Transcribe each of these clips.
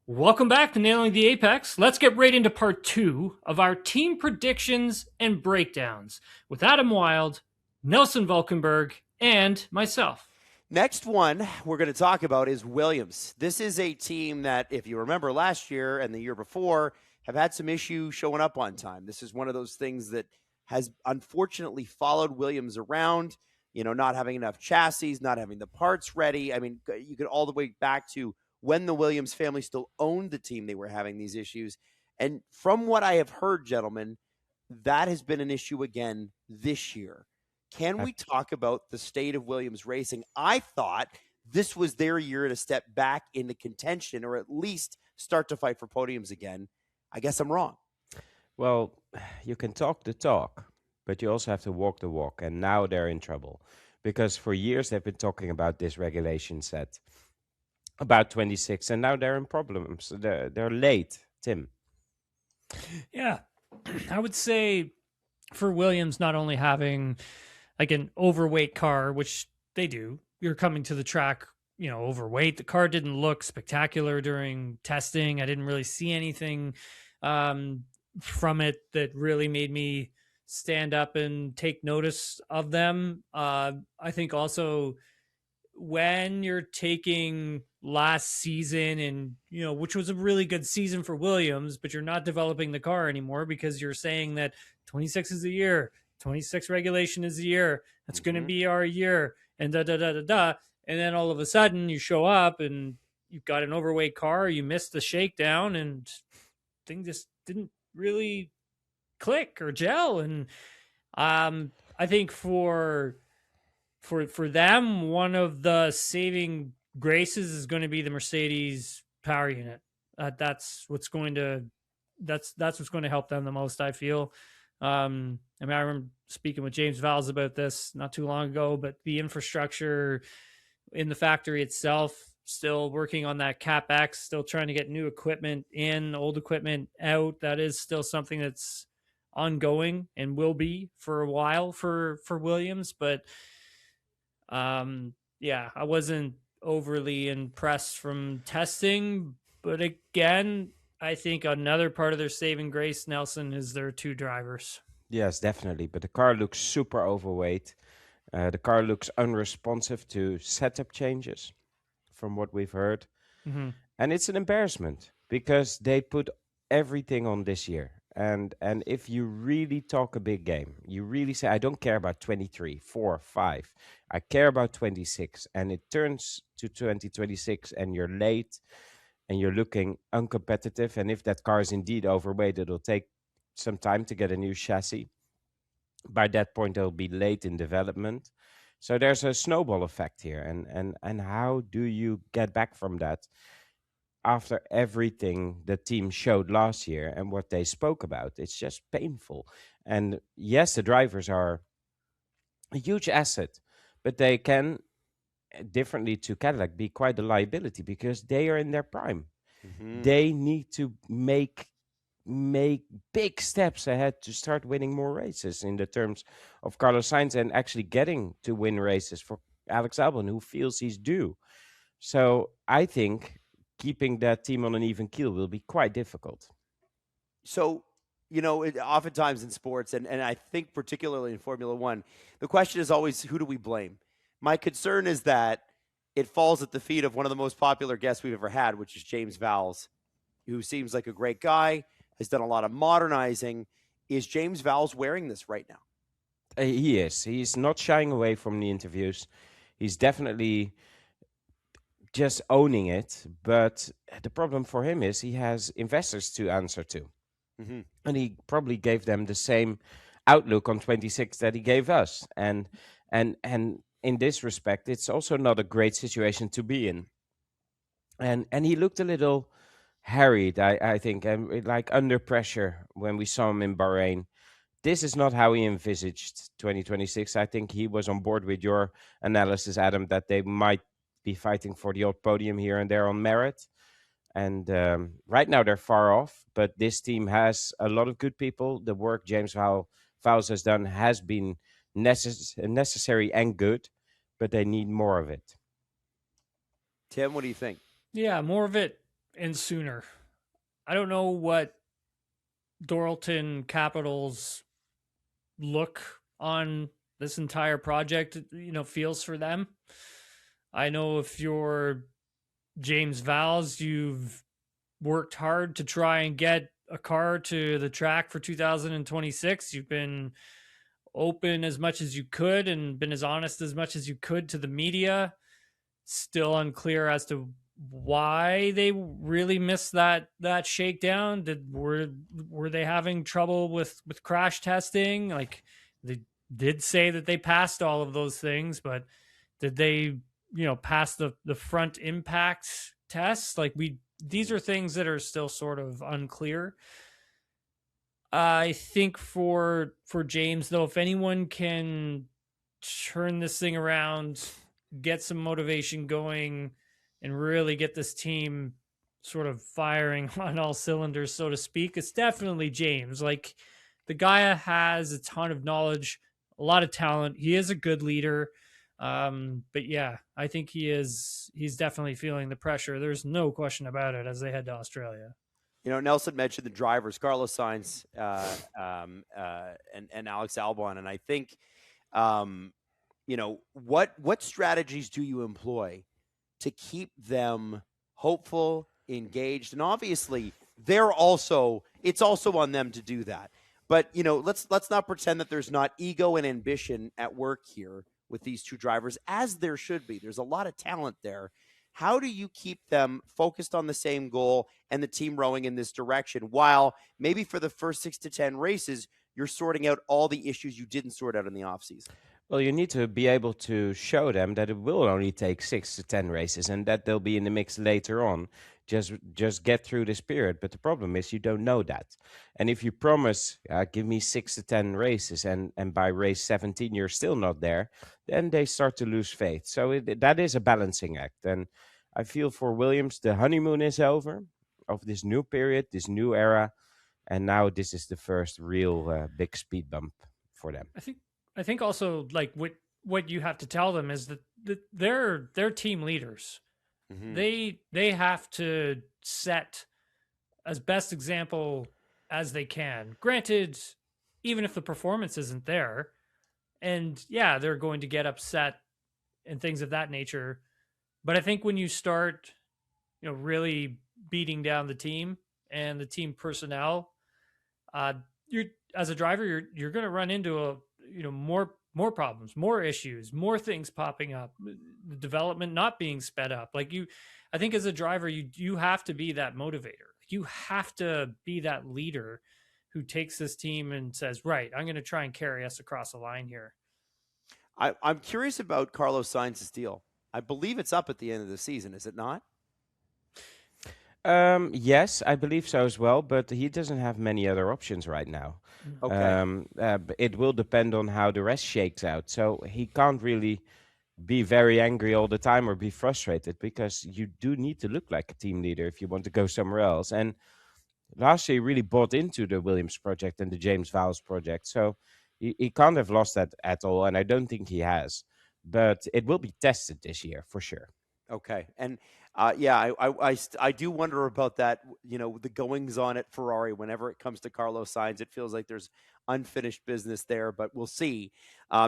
Welcome back to Nailing the Apex. Let's get right into part 2 of our team predictions and breakdowns with Adam Wylde, Nelson Valkenburg, and myself. Next one we're going to talk about is Williams. This is a team that, if you remember last year and the year before, have had some issues showing up on time. This is one of those things that has unfortunately followed Williams around, not having enough chassis, not having the parts ready. I mean, you could all the way back to when the Williams family still owned the team, they were having these issues. And from what I have heard, gentlemen, that has been an issue again this year. Can we talk about the state of Williams racing? I thought this was their year to step back into contention or at least start to fight for podiums again. I guess I'm wrong. Well, you can talk the talk, but you also have to walk the walk. And now they're in trouble because for years they've been talking about this regulation set about 26, and now they're in problems. They're late, Tim. Yeah, I would say for Williams not only having like an overweight car, which they do, you're coming to the track, overweight. The car didn't look spectacular during testing. I didn't really see anything from it that really made me stand up and take notice of them. I think also when you're taking last season and which was a really good season for Williams, but you're not developing the car anymore because you're saying that 26 is the year, 26 regulation is the year, that's going to be our year, and da da da da da. And then all of a sudden you show up and you've got an overweight car, you missed the shakedown, and thing just didn't really click or gel. And I think for them, one of the saving graces is going to be the Mercedes power unit. That's what's going to help them the most, I feel. I remember speaking with James Valls about this not too long ago, but the infrastructure in the factory itself, still working on that CapEx, still trying to get new equipment in, old equipment out. That is still something that's ongoing and will be for a while for Williams. But I wasn't overly impressed from testing, but again, I think another part of their saving grace, Nelson, is their two drivers. Yes, definitely. But the car looks super overweight. The car looks unresponsive to setup changes, from what we've heard. Mm-hmm. And it's an embarrassment because they put everything on this year. And if you really talk a big game, you really say, I don't care about 23, 4, 5. I care about 26. And it turns to 2026 and you're late and you're looking uncompetitive. And if that car is indeed overweight, it'll take some time to get a new chassis. By that point, they'll be late in development. So there's a snowball effect here. And how do you get back from that after everything the team showed last year and what they spoke about? It's just painful. And yes, the drivers are a huge asset, but they can, differently to Cadillac, be quite a liability because they are in their prime. Mm-hmm. They need to make big steps ahead to start winning more races in the terms of Carlos Sainz and actually getting to win races for Alex Albon, who feels he's due. So I think keeping that team on an even keel will be quite difficult. So, oftentimes in sports, and I think particularly in Formula One, the question is always, who do we blame? My concern is that it falls at the feet of one of the most popular guests we've ever had, which is James Valls, who seems like a great guy, has done a lot of modernizing. Is James Valls wearing this right now? He is. He's not shying away from the interviews. He's definitely just owning it. But the problem for him is he has investors to answer to. Mm-hmm. And he probably gave them the same outlook on 26 that he gave us. And in this respect, it's also not a great situation to be in. And he looked a little harried, I think, and like under pressure when we saw him in Bahrain. This is not how he envisaged 2026. I think he was on board with your analysis, Adam, that they might be fighting for the odd podium here and there on merit. And right now they're far off, but this team has a lot of good people. The work James Valls has done has been necessary and good, but they need more of it. Tim, what do you think? Yeah, more of it and sooner. I don't know what Doralton Capital's look on this entire project, feels for them. I know if you're James Vowles, you've worked hard to try and get a car to the track for 2026. You've been open as much as you could and been as honest as much as you could to the media. Still unclear as to why they really missed that shakedown. Were they having trouble with crash testing? Like, they did say that they passed all of those things, but did they pass the front impact tests? Like, these are things that are still sort of unclear. I think for James, though, if anyone can turn this thing around, get some motivation going, and really get this team sort of firing on all cylinders, so to speak, it's definitely James. Like, the guy has a ton of knowledge, a lot of talent. He is a good leader. But yeah, I think he's definitely feeling the pressure. There's no question about it as they head to Australia. Nelson mentioned the drivers, Carlos Sainz and Alex Albon. And I think, what strategies do you employ to keep them hopeful, engaged? And obviously, it's also on them to do that. But, let's not pretend that there's not ego and ambition at work here with these two drivers, as there should be. There's a lot of talent there. How do you keep them focused on the same goal and the team rowing in this direction, while maybe for the first 6 to 10 races, you're sorting out all the issues you didn't sort out in the offseason? Well, you need to be able to show them that it will only take 6 to 10 races and that they'll be in the mix later on. Just get through this period. But the problem is you don't know that. And if you promise, give me 6 to 10 races, and by race 17 you're still not there, then they start to lose faith. So that is a balancing act. And I feel for Williams, the honeymoon is over of this new period, this new era. And now this is the first real big speed bump for them. I think also, like, what you have to tell them is that they're team leaders. Mm-hmm. They have to set as best example as they can. Granted, even if the performance isn't there, and yeah, they're going to get upset and things of that nature. But I think when you start, really beating down the team and the team personnel, you're, as a driver, you're going to run into more problems, more issues, more things popping up, the development not being sped up. Like, I think as a driver, you have to be that motivator. You have to be that leader who takes this team and says, right, I'm going to try and carry us across the line here. I'm curious about Carlos Sainz's deal. I believe it's up at the end of the season, is it not? Yes, I believe so as well, but he doesn't have many other options right now. Okay. It will depend on how the rest shakes out. So he can't really be very angry all the time or be frustrated, because you do need to look like a team leader if you want to go somewhere else. And last year he really bought into the Williams project and the James Vowles project. So he can't have lost that at all, and I don't think he has. But it will be tested this year for sure. Okay. And I do wonder about that, the goings on at Ferrari whenever it comes to Carlos Sainz. It feels like there's unfinished business there, but we'll see.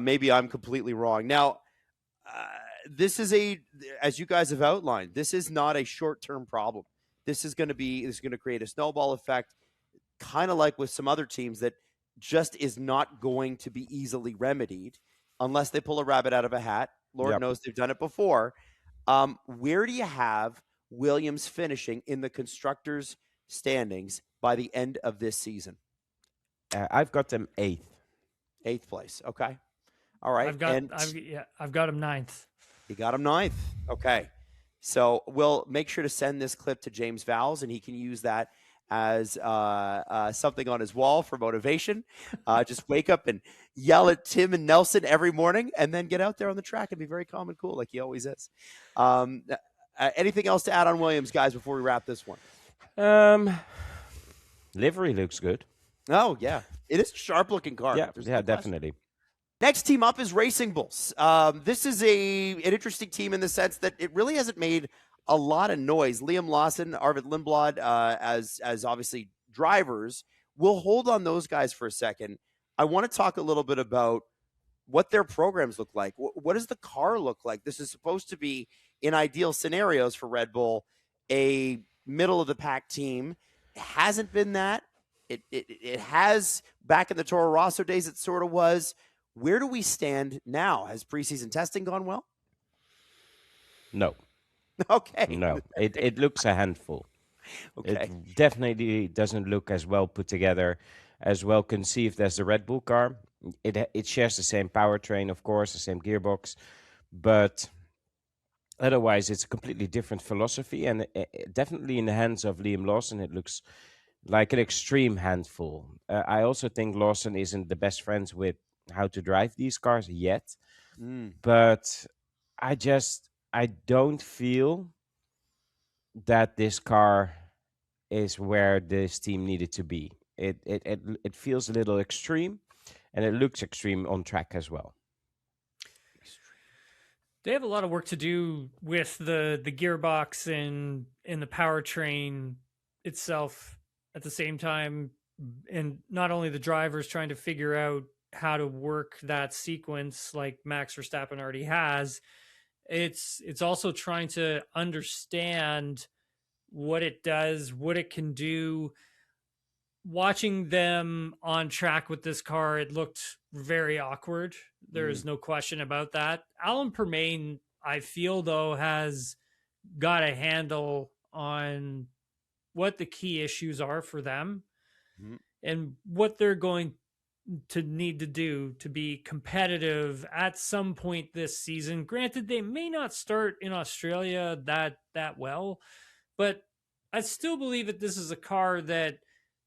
Maybe I'm completely wrong. Now, this is as you guys have outlined, this is not a short-term problem. This is going to create a snowball effect, kind of like with some other teams, that just is not going to be easily remedied unless they pull a rabbit out of a hat. Lord knows they've done it before. Where do you have Williams finishing in the constructors' standings by the end of this season? I've got them 8th. 8th place. Okay. All right. I've got him 9th. You got him 9th. Okay. So we'll make sure to send this clip to James Vowles, and he can use that as something on his wall for motivation. Just wake up and yell at Tim and Nelson every morning, and then get out there on the track and be very calm and cool like he always is. Anything else to add on Williams, guys, before we wrap this one? Livery looks good. Oh, yeah. It is a sharp-looking car. Yeah, definitely. Next team up is Racing Bulls. This is an interesting team in the sense that it really hasn't made a lot of noise. Liam Lawson, Arvid Lindblad, as obviously drivers. We'll hold on those guys for a second. I want to talk a little bit about what their programs look like. What does the car look like? This is supposed to be, in ideal scenarios for Red Bull, a middle of the pack team. It hasn't been that. It has back in the Toro Rosso days. It sort of was. Where do we stand now? Has preseason testing gone well? No. Okay. No. It looks a handful. Okay. It definitely doesn't look as well put together, as well conceived as the Red Bull car. It shares the same powertrain, of course, the same gearbox, but otherwise it's a completely different philosophy. And definitely in the hands of Liam Lawson, it looks like an extreme handful. I also think Lawson isn't the best friends with how to drive these cars yet, but I don't feel that this car is where this team needed to be. It feels a little extreme, and it looks extreme on track as well. They have a lot of work to do with the gearbox and the powertrain itself at the same time, and not only the drivers trying to figure out how to work that sequence like Max Verstappen already has. It's also trying to understand what it does, what it can do. Watching them on track with this car, it looked very awkward. There is no question about that. Alan Permain, I feel, though, has got a handle on what the key issues are for them and what they're going to need to do to be competitive at some point this season. Granted, they may not start in Australia that well, but I still believe that this is a car that,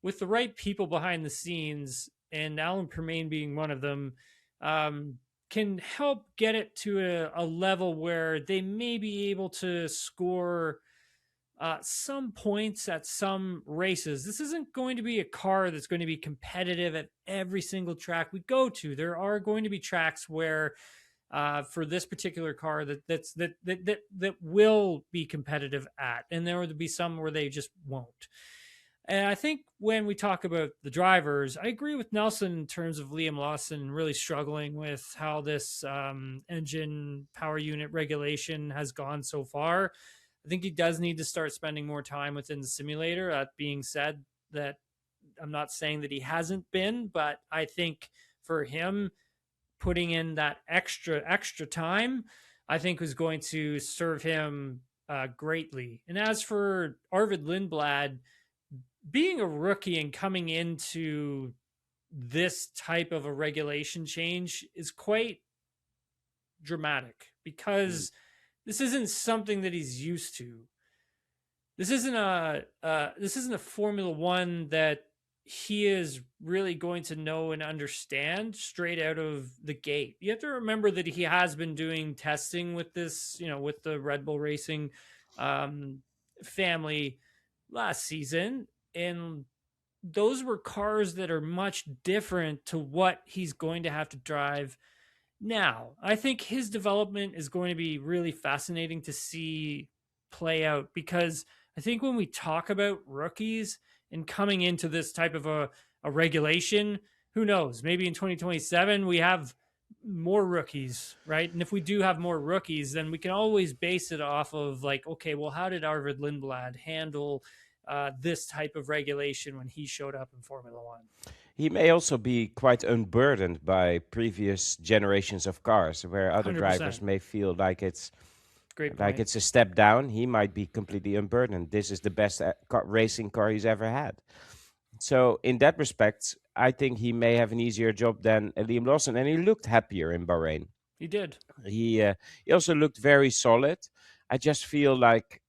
with the right people behind the scenes, and Alan Permain being one of them, can help get it to a level where they may be able to score some points at some races. This isn't going to be a car that's going to be competitive at every single track we go to. There are going to be tracks where, for this particular car, that will be competitive at, and there will be some where they just won't. And I think when we talk about the drivers, I agree with Nelson in terms of Liam Lawson really struggling with how this engine power unit regulation has gone so far. I think he does need to start spending more time within the simulator. That being said, that I'm not saying that he hasn't been, but I think for him, putting in that extra time, I think was going to serve him greatly. And as for Arvid Lindblad, being a rookie and coming into this type of a regulation change is quite dramatic, because this isn't something that he's used to. This isn't a Formula One that he is really going to know and understand straight out of the gate. You have to remember that he has been doing testing with this, with the Red Bull Racing family last season, and those were cars that are much different to what he's going to have to drive now. I think his development is going to be really fascinating to see play out, because I think when we talk about rookies and coming into this type of a regulation, who knows, maybe in 2027 we have more rookies, right? And if we do have more rookies, then we can always base it off of like, okay, well, how did Arvid Lindblad handle this type of regulation when he showed up in Formula One? He may also be quite unburdened by previous generations of cars, where other 100%. drivers may feel like it's Great point. like it's a step down. He might be completely unburdened. This is the best racing car he's ever had. So in that respect, I think he may have an easier job than Liam Lawson, and he looked happier in Bahrain. He did. He also looked very solid. I just feel like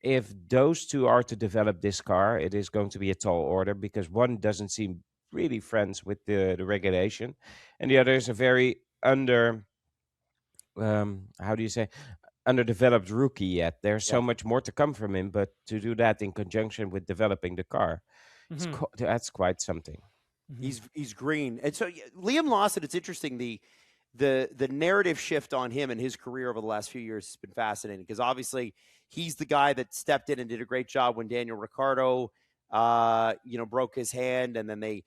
if those two are to develop this car, it is going to be a tall order, because one doesn't seem really friends with the regulation, and the other is a very underdeveloped rookie yet. There's so much more to come from him, but to do that in conjunction with developing the car, that's quite something. He's green. And so Liam Lawson, it's interesting, the narrative shift on him and his career over the last few years has been fascinating, because obviously he's the guy that stepped in and did a great job when Daniel Ricciardo, broke his hand, and then he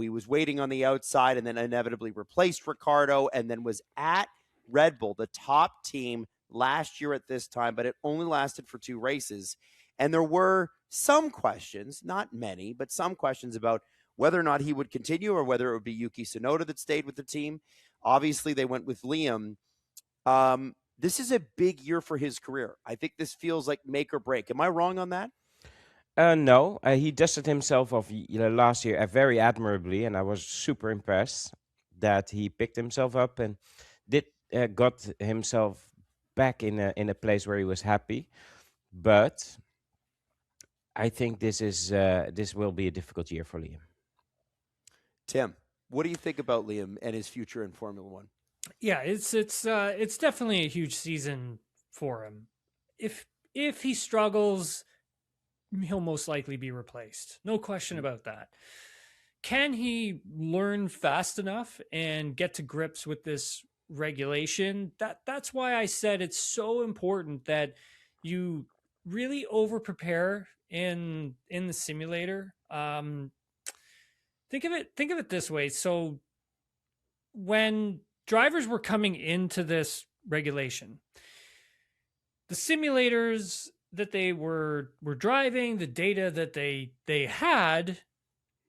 was waiting on the outside and then inevitably replaced Ricciardo, and then was at Red Bull, the top team last year at this time, but it only lasted for 2 races. And there were some questions, not many, but some questions about whether or not he would continue or whether it would be Yuki Tsunoda that stayed with the team. Obviously, they went with Liam. This is a big year for his career. I think this feels like make or break. Am I wrong on that? No, he dusted himself off last year very admirably, and I was super impressed that he picked himself up and got himself back in a place where he was happy. But I think this will be a difficult year for Liam. Tim, what do you think about Liam and his future in Formula One? Yeah, it's definitely a huge season for him. If he struggles, he'll most likely be replaced. No question about that. Can he learn fast enough and get to grips with this regulation? That's why I said it's so important that you really over prepare in the simulator. Think of it this way. So when drivers were coming into this regulation, the simulators that they were driving, the data that they had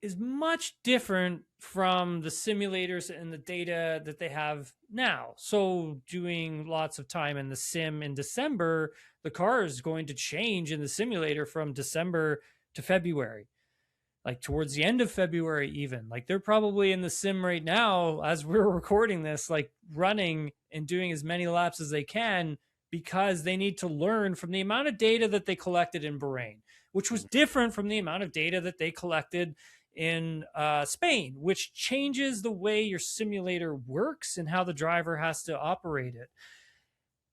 is much different from the simulators and the data that they have now. So doing lots of time in the sim in December, the car is going to change in the simulator from December to February, like towards the end of February even. Like they're probably in the sim right now as we're recording this, like running and doing as many laps as they can, because they need to learn from the amount of data that they collected in Bahrain, which was different from the amount of data that they collected in Spain, which changes the way your simulator works and how the driver has to operate it.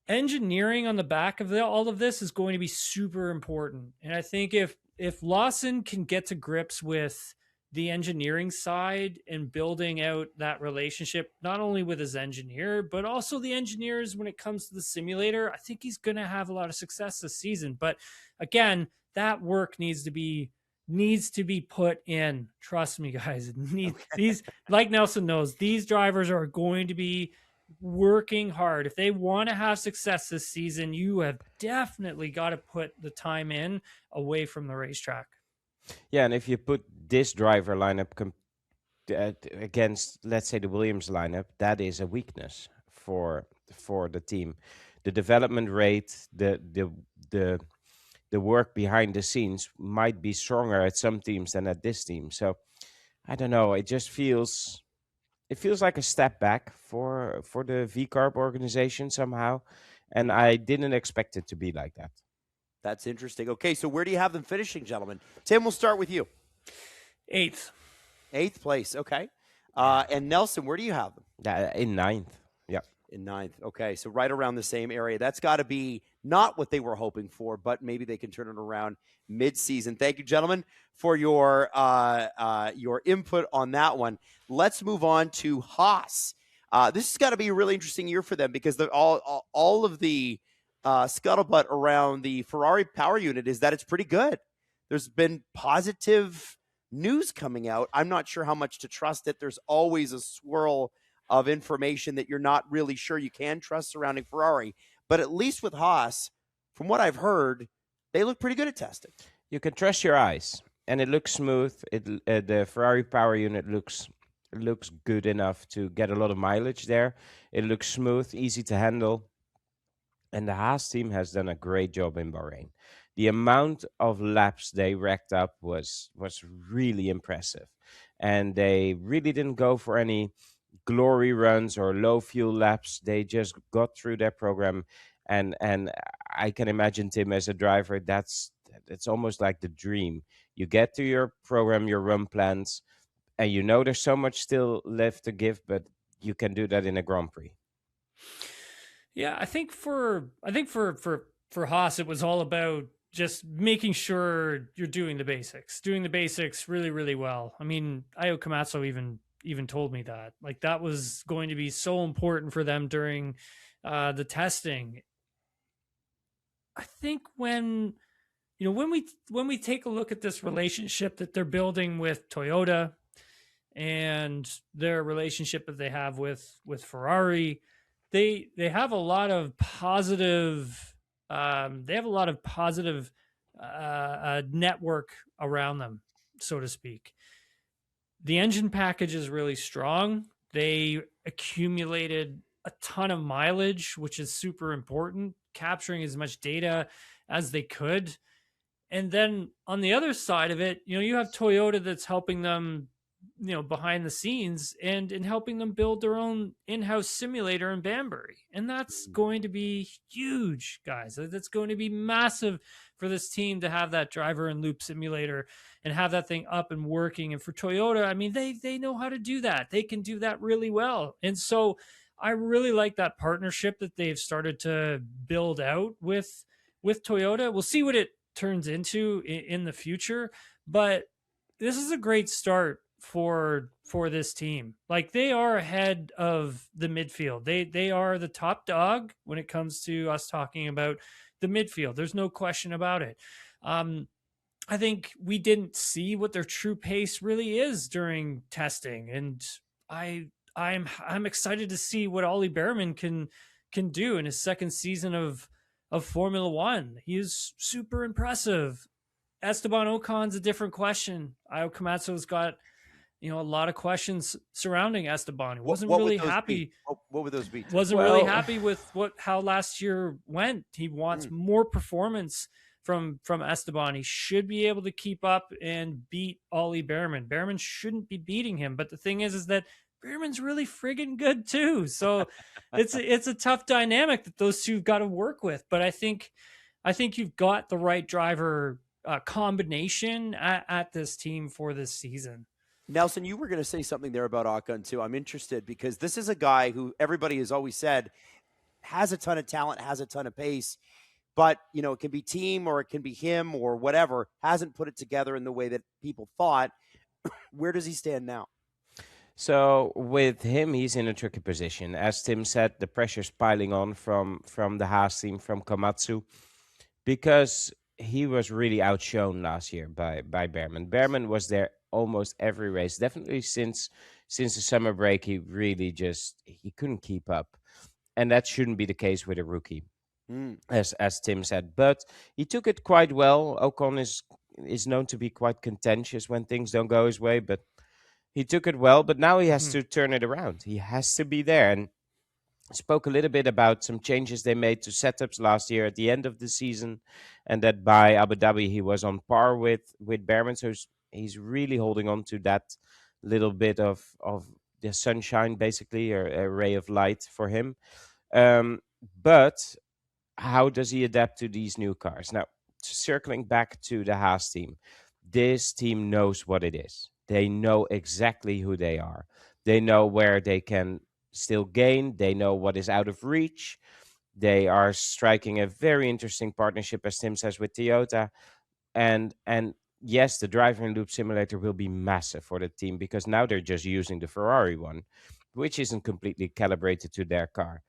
Engineering on the back of all of this is going to be super important. And I think if Lawson can get to grips with the engineering side and building out that relationship, not only with his engineer, but also the engineers when it comes to the simulator, I think he's going to have a lot of success this season. But again, that work needs to be put in. Trust me, guys. These, like Nelson knows, these drivers are going to be working hard. If they want to have success this season, you have definitely got to put the time in away from the racetrack. Yeah, and if you put this driver lineup against, let's say, the Williams lineup, that is a weakness for the team. The development rate, the work behind the scenes might be stronger at some teams than at this team. So I don't know. It feels like a step back for the VCARB organization somehow, and I didn't expect it to be like that. That's interesting. Okay, so where do you have them finishing, gentlemen? Tim, we'll start with you. 8th place. Okay. And Nelson, where do you have them? In 9th. Yeah. In 9th. Okay, so right around the same area. That's got to be not what they were hoping for, but maybe they can turn it around mid-season. Thank you, gentlemen, for your input on that one. Let's move on to Haas. This has got to be a really interesting year for them because all of the scuttlebutt around the Ferrari power unit is that it's pretty good. There's been positive news coming out. I'm not sure how much to trust it. There's always a swirl of information that you're not really sure you can trust surrounding Ferrari. But at least with Haas, from what I've heard, they look pretty good at testing. You can trust your eyes, and it looks smooth. The Ferrari power unit looks good enough to get a lot of mileage there. It looks smooth, easy to handle. And the Haas team has done a great job in Bahrain. The amount of laps they racked up was really impressive. And they really didn't go for any glory runs or low fuel laps. They just got through their program. And I can imagine, Tim, as a driver, it's almost like the dream. You get to your program, your run plans, and you know there's so much still left to give, but you can do that in a Grand Prix. Yeah, I think for Haas, it was all about just making sure you're doing the basics really, really well. I mean, Io Komatsu even told me that, like, that was going to be so important for them during the testing. I think when we take a look at this relationship that they're building with Toyota and their relationship that they have with Ferrari, they have a lot of positive network around them, so to speak. The engine package is really strong. They accumulated a ton of mileage, which is super important, capturing as much data as they could. And then on the other side of it, you have Toyota that's helping them, behind the scenes and in helping them build their own in-house simulator in Banbury. And that's going to be huge, guys. That's going to be massive for this team to have that driver and loop simulator and have that thing up and working. And for Toyota, I mean, they know how to do that. They can do that really well. And so I really like that partnership that they've started to build out with Toyota. We'll see what it turns into in the future, but this is a great start for this team. Like, they are ahead of the midfield. They are the top dog when it comes to us talking about the midfield. There's no question about it. I think we didn't see what their true pace really is during testing, and I'm excited to see what Ollie Behrman can do in his second season of Formula One. He is super impressive. Esteban Ocon's a different question. Io Komatsu's got a lot of questions surrounding Esteban. He wasn't really happy. What would those be? Wasn't really happy with how last year went. He wants more performance from Esteban. He should be able to keep up and beat Ollie Behrman. Behrman shouldn't be beating him, but the thing is that Behrman's really friggin' good too. So it's a tough dynamic that those two have got to work with. But I think you've got the right driver combination at this team for this season. Nelson, you were going to say something there about Ocon too. I'm interested because this is a guy who everybody has always said has a ton of talent, has a ton of pace, but it can be team or it can be him or whatever, hasn't put it together in the way that people thought. Where does he stand now? So with him, he's in a tricky position. As Tim said, the pressure's piling on from the Haas team, from Komatsu, because he was really outshone last year by Behrman. Behrman was there almost every race. Definitely since the summer break, he really he couldn't keep up. And that shouldn't be the case with a rookie, as Tim said. But he took it quite well. Ocon is known to be quite contentious when things don't go his way, but he took it well. But now he has to turn it around. He has to be there. And spoke a little bit about some changes they made to setups last year at the end of the season, and that by Abu Dhabi he was on par with Behrman. So he's really holding on to that little bit of the sunshine, basically, or a ray of light for him. But how does he adapt to these new cars? Now, circling back to the Haas team, this team knows what it is. They know exactly who they are. They know where they can still gain. They know what is out of reach. They are striking a very interesting partnership, as Tim says, with Toyota. And yes, the driver and loop simulator will be massive for the team because now they're just using the Ferrari one, which isn't completely calibrated to their car.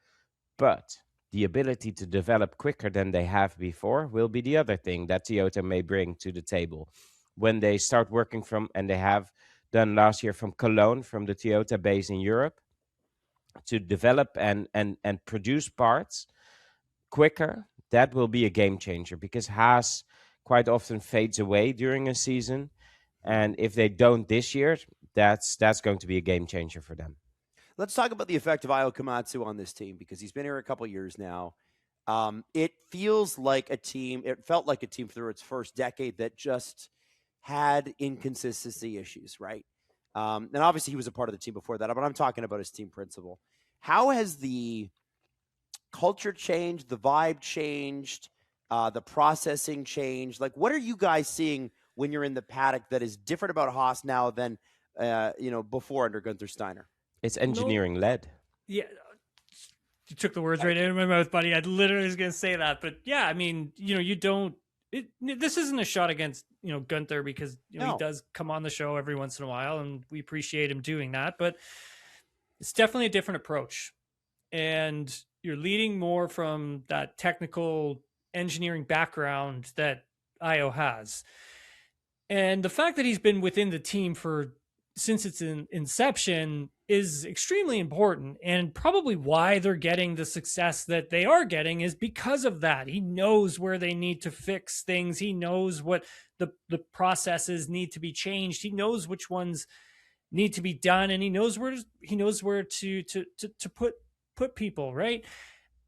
But the ability to develop quicker than they have before will be the other thing that Toyota may bring to the table when they start working from, and they have done last year, from Cologne, from the Toyota base in Europe, to develop and produce parts quicker. That will be a game changer because Haas quite often fades away during a season, and if they don't this year, that's going to be a game changer for them. Let's talk about the effect of Io Komatsu on this team because he's been here a couple of years now. It feels like a team. It felt like a team through its first decade that just had inconsistency issues, right? And obviously he was a part of the team before that, but I'm talking about his team principal. How has the culture changed, the vibe changed, the processing changed? Like, what are you guys seeing when you're in the paddock that is different about Haas now than, before under Gunther Steiner? It's engineering led. Yeah. You took the words right out of my mouth, buddy. I literally was going to say that, but yeah, I mean, you don't, this isn't a shot against, Gunther because he does come on the show every once in a while and we appreciate him doing that, but it's definitely a different approach. And you're leading more from that technical engineering background that Io has. And the fact that he's been within the team since its inception is extremely important, and probably why they're getting the success that they are getting is because of that. He knows where they need to fix things. He knows what the processes need to be changed. He knows which ones need to be done, and he knows where to put people, right?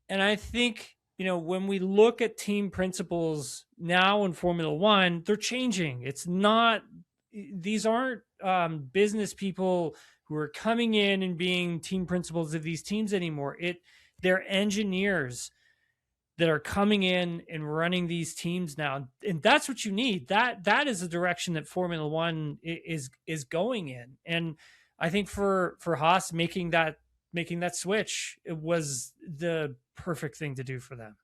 And I think, when we look at team principles now in Formula One, they're changing. These aren't business people who are coming in and being team principals of these teams anymore. They're engineers that are coming in and running these teams now. And that's what you need. That is the direction that Formula One is going in. And I think for Haas making that switch, it was the perfect thing to do for them.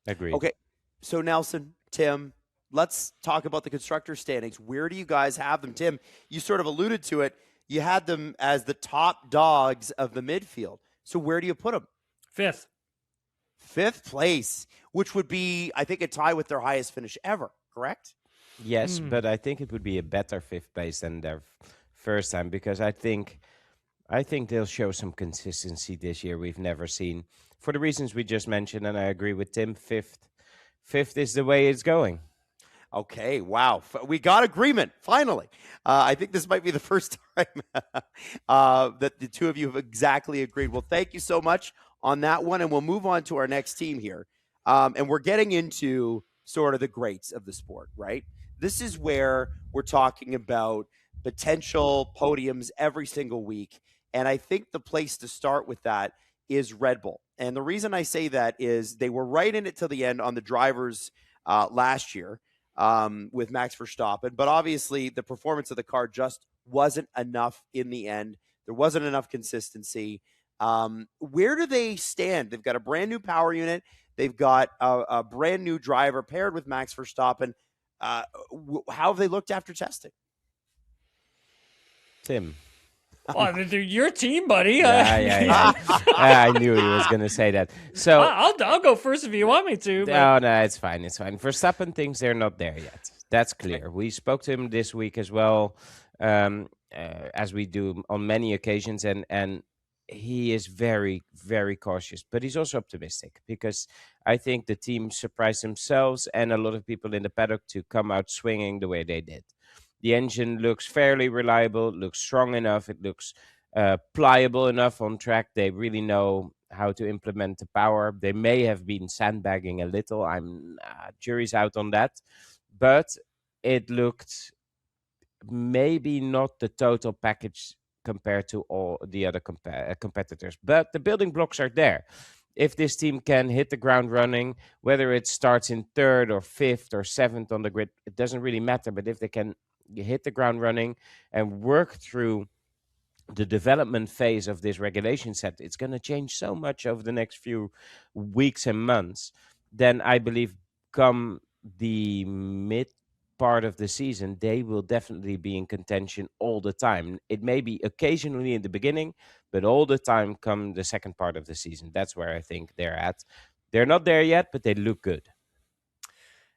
Agreed. Okay. So Nelson, Tim, let's talk about the constructor standings. Where do you guys have them? Tim, you sort of alluded to it. You had them as the top dogs of the midfield. So where do you put them? Fifth place, which would be, I think, a tie with their highest finish ever, correct? Yes, but I think it would be a better fifth place than their first time, because I think they'll show some consistency this year we've never seen, for the reasons we just mentioned, and I agree with Tim. Fifth is the way it's going. Okay, wow. We got agreement, finally. I think this might be the first time that the two of you have exactly agreed. Well, thank you so much on that one, and we'll move on to our next team here. And we're getting into sort of the greats of the sport, right? This is where we're talking about potential podiums every single week. And I think the place to start with that is Red Bull. And the reason I say that is they were right in it till the end on the drivers last year with Max Verstappen. But obviously the performance of the car just wasn't enough in the end. There wasn't enough consistency. Where do they stand? They've got a brand new power unit. They've got a brand new driver paired with Max Verstappen. How have they looked after testing? Tim. Well, they're your team, buddy. Yeah. I knew he was going to say that. So I'll go first if you want me to. But... No, it's fine. Verstappen thinks they're not there yet. That's clear. We spoke to him this week as well, as we do on many occasions, and he is very, very cautious. But he's also optimistic, because I think the team surprised themselves and a lot of people in the paddock to come out swinging the way they did. The engine looks fairly reliable, looks strong enough, it looks pliable enough on track. They really know how to implement the power. They may have been sandbagging a little. Jury's out on that. But it looked maybe not the total package compared to all the other competitors. But the building blocks are there. If this team can hit the ground running, whether it starts in third or fifth or seventh on the grid, it doesn't really matter. But if they can hit the ground running and work through the development phase of this regulation set, it's going to change so much over the next few weeks and months. Then I believe come the mid part of the season, they will definitely be in contention all the time. It may be occasionally in the beginning, but all the time come the second part of the season. That's where I think they're at. They're not there yet, but they look good.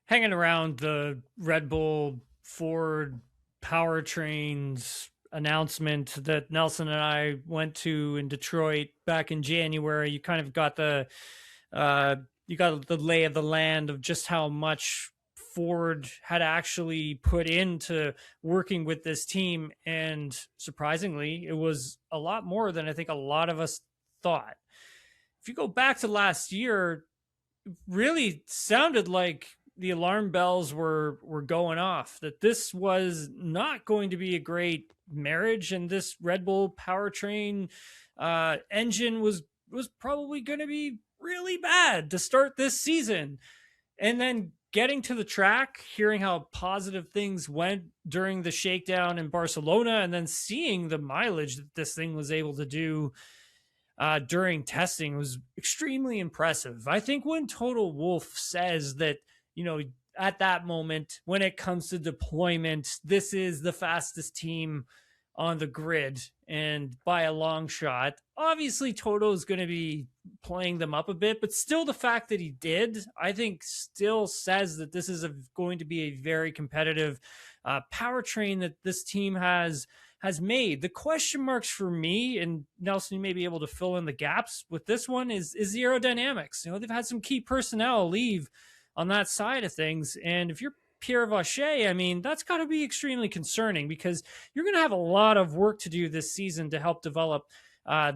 Hanging around the Red Bull Ford powertrains announcement that Nelson and I went to in Detroit back in January, you kind of got the lay of the land of just how much Ford had actually put into working with this team. And surprisingly, it was a lot more than I think a lot of us thought. If you go back to last year, it really sounded like the alarm bells were going off, that this was not going to be a great marriage, and this Red Bull powertrain engine was probably going to be really bad to start this season. And then getting to the track, hearing how positive things went during the shakedown in Barcelona, and then seeing the mileage that this thing was able to do during testing was extremely impressive. I think when Total Wolff says that, at that moment, when it comes to deployment, this is the fastest team on the grid and by a long shot. Obviously, Toto is going to be playing them up a bit, but still the fact that he did, I think still says that this is going to be a very competitive powertrain that this team has made. The question marks for me, and Nelson, you may be able to fill in the gaps with this one, is the aerodynamics. You know, they've had some key personnel leave on that side of things. And if you're Pierre Vacher, I mean, that's got to be extremely concerning because you're going to have a lot of work to do this season to help develop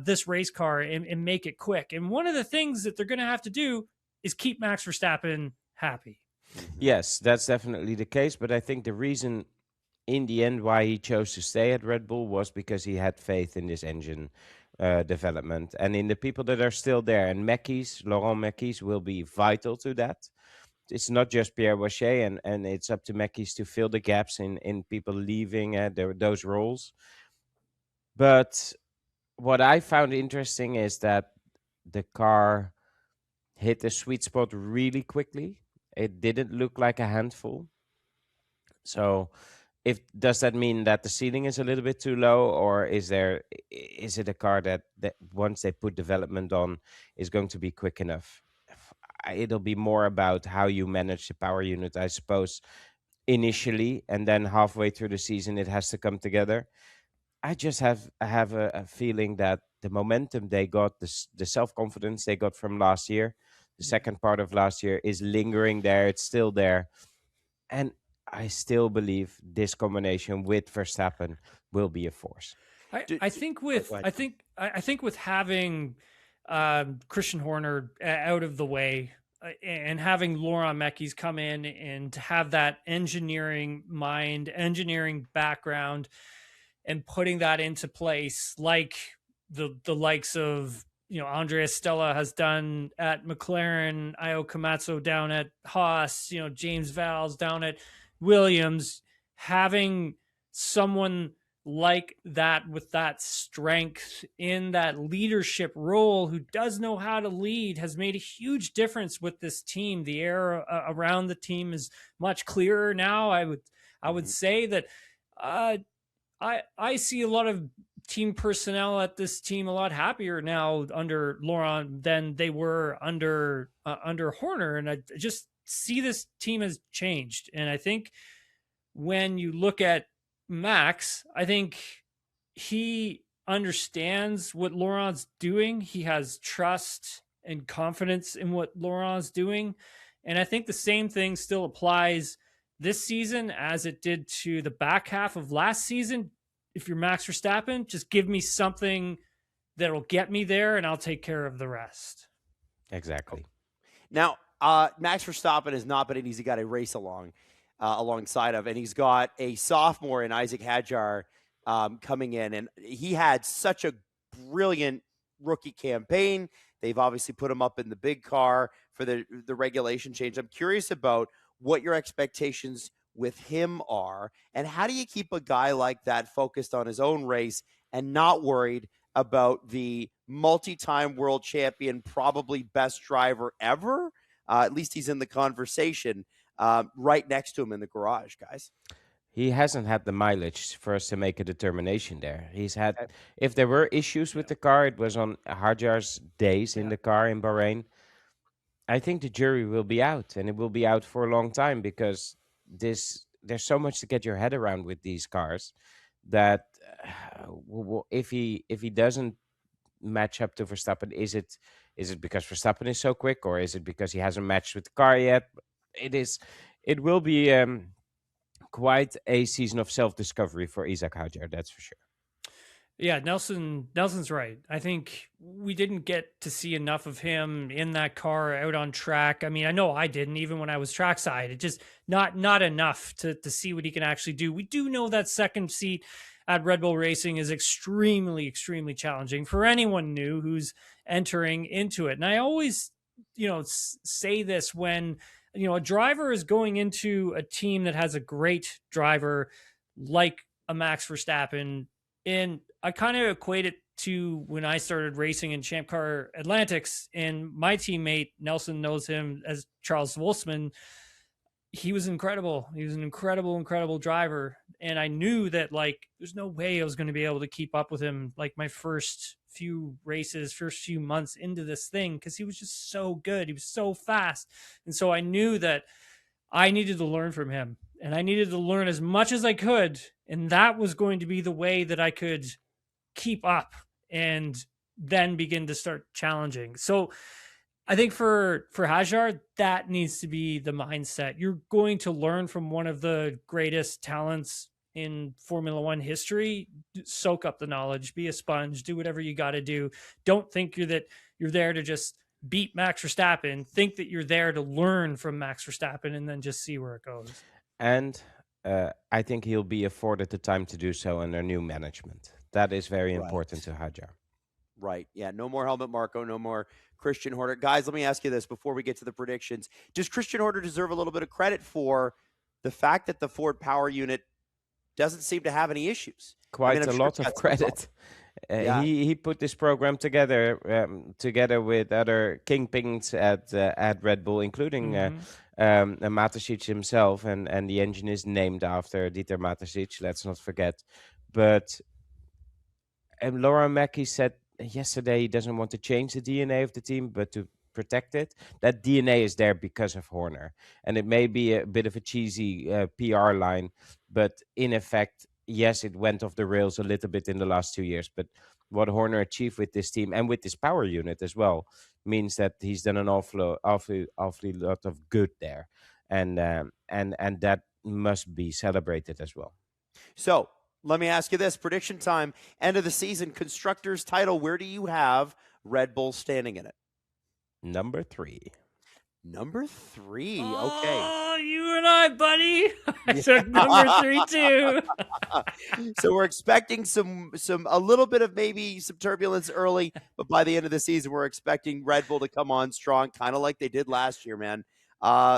this race car and make it quick. And one of the things that they're going to have to do is keep Max Verstappen happy. Yes, that's definitely the case. But I think the reason in the end why he chose to stay at Red Bull was because he had faith in this engine development and in the people that are still there. And Laurent Mekies will be vital to that. It's not just Pierre Vacher, and it's up to Mekies to fill the gaps in people leaving those roles. But what I found interesting is that the car hit the sweet spot really quickly. It didn't look like a handful. So does that mean that the ceiling is a little bit too low, or is it a car that once they put development on is going to be quick enough? It'll be more about how you manage the power unit, I suppose, initially, and then halfway through the season it has to come together. I just have a feeling that the momentum they got, the self-confidence they got from last year, the second part of last year, is lingering there. It's still there. And I still believe this combination with Verstappen will be a force. I think with having Christian Horner out of the way and having Laurent Mekies come in and to have that engineering mind, engineering background, and putting that into place, like the likes of, you know, Andrea Stella has done at McLaren, Io Komatsu down at Haas, you know, James Vowles down at Williams, having someone like that with that strength in that leadership role who does know how to lead has made a huge difference with this team. The air around the team is much clearer now. I would say that I see a lot of team personnel at this team a lot happier now under Laurent than they were under Horner, and I just see this team has changed. And I think when you look at Max, I think he understands what Laurent's doing. He has trust and confidence in what Laurent's doing. And I think the same thing still applies this season as it did to the back half of last season. If you're Max Verstappen, just give me something that'll get me there and I'll take care of the rest. Exactly. Now, Max Verstappen has not been an easy guy to race alongside of, and he's got a sophomore in Isaac Hadjar coming in, and he had such a brilliant rookie campaign. They've obviously put him up in the big car for the regulation change. I'm curious about what your expectations with him are, and how do you keep a guy like that focused on his own race and not worried about the multi-time world champion, probably best driver ever? At least he's in the conversation right next to him in the garage, guys. He hasn't had the mileage for us to make a determination there. He's had, if there were issues with the car, it was on Hadjar's days in the car in Bahrain. I think the jury will be out, and it will be out for a long time, because there's so much to get your head around with these cars that if he doesn't match up to Verstappen, is it because Verstappen is so quick, or is it because he hasn't matched with the car yet? It will be quite a season of self-discovery for Isaac Hadjar, that's for sure. Yeah, Nelson's right. I think we didn't get to see enough of him in that car out on track. I mean, I know I didn't, even when I was trackside. It just not enough to see what he can actually do. We do know that second seat at Red Bull Racing is extremely, extremely challenging for anyone new who's entering into it. And I always, say this when, a driver is going into a team that has a great driver like a Max Verstappen. And I kind of equate it to when I started racing in Champ Car Atlantics, and my teammate Nelson knows him as Charles Wolfsman. he was incredible. He was an incredible driver. And I knew that, like, there's no way I was going to be able to keep up with him, like, my first few races, first few months into this thing, because he was just so good. He was so fast. And so I knew that I needed to learn from him, and I needed to learn as much as I could. And that was going to be the way that I could keep up and then begin to start challenging. So I think for Hajar, that needs to be the mindset. You're going to learn from one of the greatest talents in Formula One history. Soak up the knowledge, be a sponge, do whatever you got to do. Don't think you're there to just beat Max Verstappen. Think that you're there to learn from Max Verstappen and then just see where it goes. And I think he'll be afforded the time to do so under new management. That is very important to Hajar. Right. Yeah. No more Helmut Marko. No more Christian Horner. Guys, let me ask you this before we get to the predictions. Does Christian Horner deserve a little bit of credit for the fact that the Ford Power Unit doesn't seem to have any issues? Quite a lot of credit. He put this program together with other kingpins at Red Bull, including Mateschitz himself, and the engine is named after Dieter Mateschitz, let's not forget. But Laura Mackie said yesterday he doesn't want to change the DNA of the team, but to protect it. That DNA is there because of Horner. And it may be a bit of a cheesy PR line, but in effect, yes, it went off the rails a little bit in the last 2 years. But what Horner achieved with this team and with this power unit as well means that he's done an awfully lot of good there. And that must be celebrated as well. So let me ask you this. Prediction time, end of the season, Constructors title. Where do you have Red Bull standing in it? Number 3. Number 3. Okay. Oh, you and I, buddy. I took number 3 too. So we're expecting a little bit of maybe some turbulence early, but by the end of the season, we're expecting Red Bull to come on strong, kind of like they did last year, man.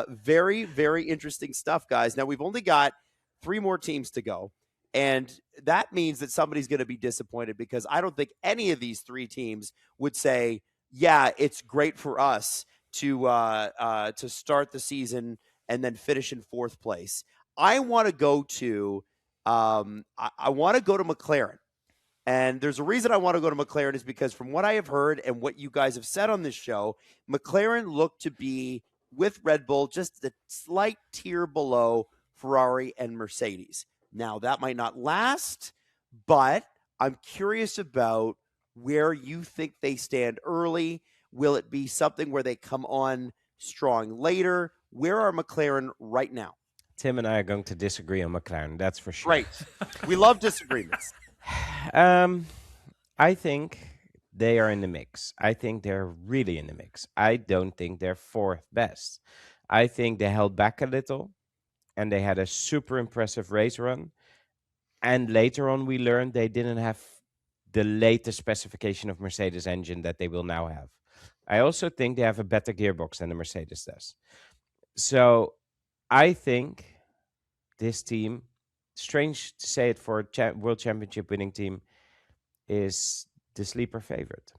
Very, very interesting stuff, guys. Now we've only got 3 more teams to go. And that means that somebody's going to be disappointed, because I don't think any of these 3 teams would say, yeah, it's great for us to start the season and then finish in 4th place. I want to go to McLaren. And there's a reason I want to go to McLaren, is because from what I have heard and what you guys have said on this show, McLaren looked to be, with Red Bull, just a slight tier below Ferrari and Mercedes. Now, that might not last, but I'm curious about where you think they stand early. Will it be something where they come on strong later? Where are McLaren right now? Tim and I are going to disagree on McLaren, that's for sure. Great. We love disagreements. I think they are in the mix. I think they're really in the mix. I don't think they're 4th best. I think they held back a little, and they had a super impressive race run. And later on, we learned they didn't have the latest specification of Mercedes engine that they will now have. I also think they have a better gearbox than the Mercedes does. So I think this team, strange to say it for a World Championship winning team, is the sleeper favorite.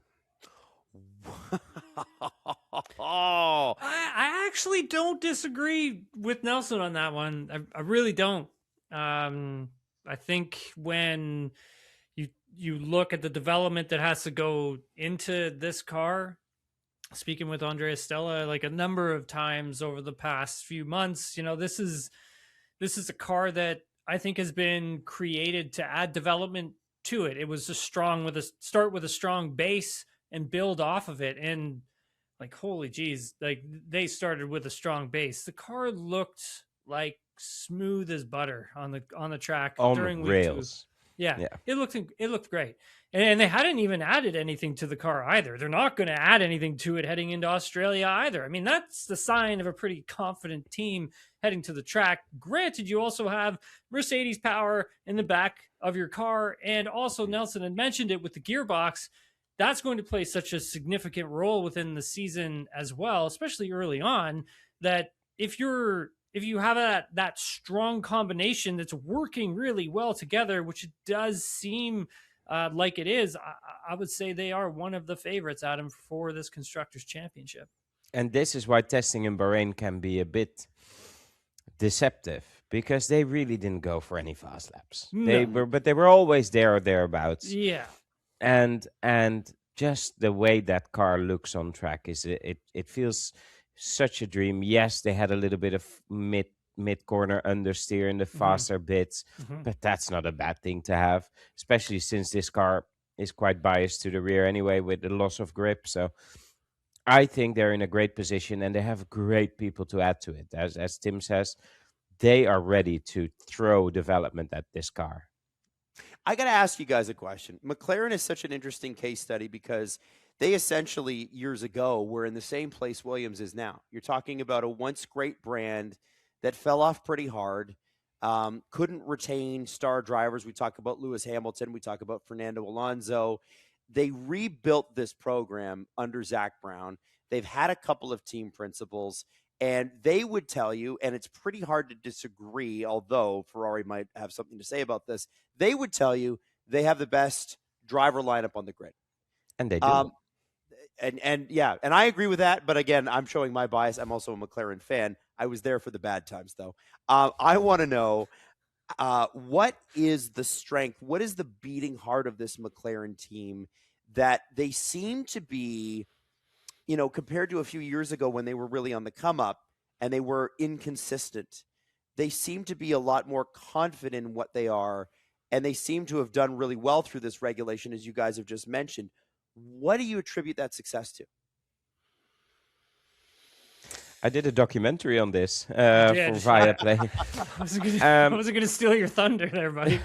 I actually don't disagree with Nelson on that one. I really don't. I think when you look at the development that has to go into this car, speaking with Andrea Stella like a number of times over the past few months, this is a car that I think has been created to add development to it. It was just strong with a strong base and build off of it. And like, holy geez, like they started with a strong base. The car looked like smooth as butter on the track during week rails. 2. Yeah. It looked great. And they hadn't even added anything to the car either. They're not going to add anything to it heading into Australia either. I mean, that's the sign of a pretty confident team heading to the track. Granted, you also have Mercedes power in the back of your car. And also, Nelson had mentioned it with the gearbox. That's going to play such a significant role within the season as well, especially early on, that if you have that strong combination that's working really well together, which it does seem like it is, I would say they are one of the favorites, Adam, for this Constructors' Championship. And this is why testing in Bahrain can be a bit deceptive because they really didn't go for any fast laps. No. They were always there or thereabouts. Yeah. And just the way that car looks on track it feels such a dream. Yes, they had a little bit of mid corner understeer in the faster bits, but that's not a bad thing to have, especially since this car is quite biased to the rear anyway with the loss of grip. So I think they're in a great position, and they have great people to add to it. As Tim says, they are ready to throw development at this car. I got to ask you guys a question. McLaren is such an interesting case study because they essentially, years ago, were in the same place Williams is now. You're talking about a once great brand that fell off pretty hard, couldn't retain star drivers. We talk about Lewis Hamilton. We talk about Fernando Alonso. They rebuilt this program under Zach Brown. They've had a couple of team principals, and they would tell you, and it's pretty hard to disagree, although Ferrari might have something to say about this, they would tell you they have the best driver lineup on the grid. And they do. And I agree with that. But again, I'm showing my bias. I'm also a McLaren fan. I was there for the bad times, though. I want to know what is the strength? What is the beating heart of this McLaren team that they seem to be, compared to a few years ago when they were really on the come up and they were inconsistent? They seem to be a lot more confident in what they are, and they seem to have done really well through this regulation, as you guys have just mentioned. What do you attribute that success to? I did a documentary on this for VIAPlay. I wasn't going to steal your thunder there, buddy.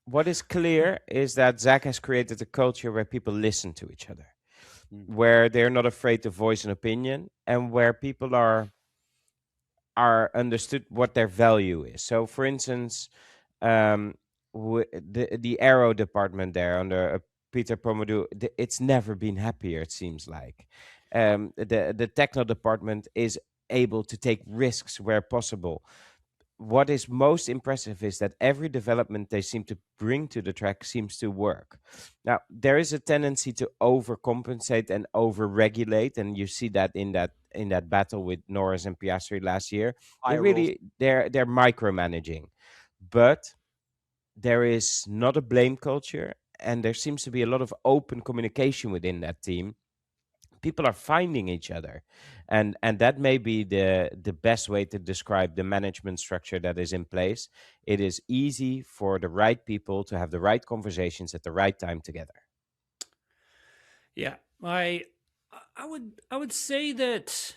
What is clear is that Zach has created a culture where people listen to each other, where they're not afraid to voice an opinion, and where people are understood what their value is. So, for instance, the aero department there under Peter Pomodou, it's never been happier, it seems like. The techno department is able to take risks where possible. What is most impressive is that every development they seem to bring to the track seems to work. Now, there is a tendency to overcompensate and overregulate, and you see that in that battle with Norris and Piastri last year. They're micromanaging, but there is not a blame culture, and there seems to be a lot of open communication within that team. People are finding each other, and that may be the best way to describe the management structure that is in place. It is easy for the right people to have the right conversations at the right time together. Yeah, I would say that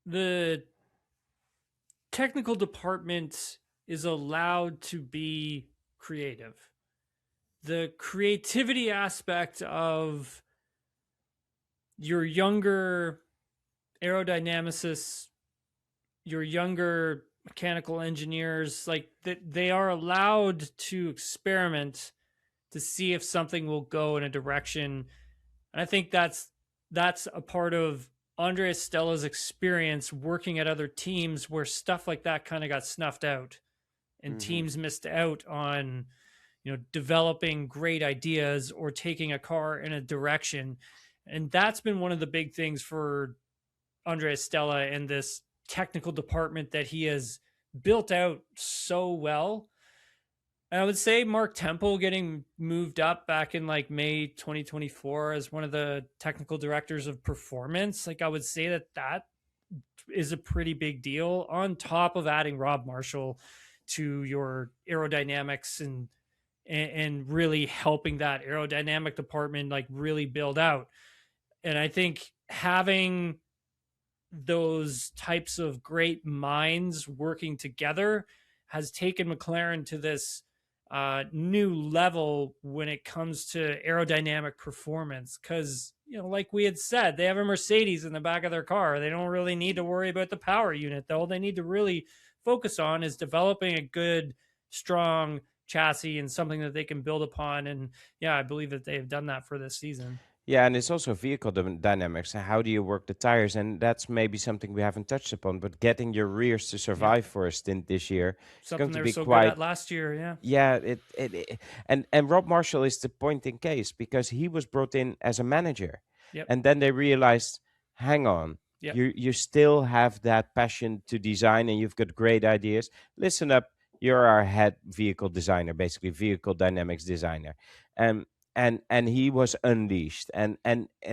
the technical department is allowed to be creative. The creativity aspect of your younger aerodynamicists, your younger mechanical engineers, like they are allowed to experiment to see if something will go in a direction. And I think that's a part of Andrea Stella's experience working at other teams where stuff like that kind of got snuffed out and teams missed out on, developing great ideas or taking a car in a direction. And that's been one of the big things for Andrea Stella and this technical department that he has built out so well. And I would say Mark Temple getting moved up back in like May 2024 as one of the technical directors of performance. Like I would say that is a pretty big deal, on top of adding Rob Marshall to your aerodynamics and really helping that aerodynamic department like really build out. And I think having those types of great minds working together has taken McLaren to this new level when it comes to aerodynamic performance. Because, like we had said, they have a Mercedes in the back of their car. They don't really need to worry about the power unit. All they need to really focus on is developing a good, strong chassis and something that they can build upon. And yeah, I believe that they have done that for this season. Yeah, and it's also vehicle dynamics. How do you work the tires? And that's maybe something we haven't touched upon, but getting your rears to survive for a stint this year is something going to they be were so quite good at last year. Yeah, and Rob Marshall is the point in case because he was brought in as a manager, and then they realized, hang on, Yeah. You still have that passion to design, and you've got great ideas. Listen up, you're our head vehicle designer, basically vehicle dynamics designer, and and he was unleashed, and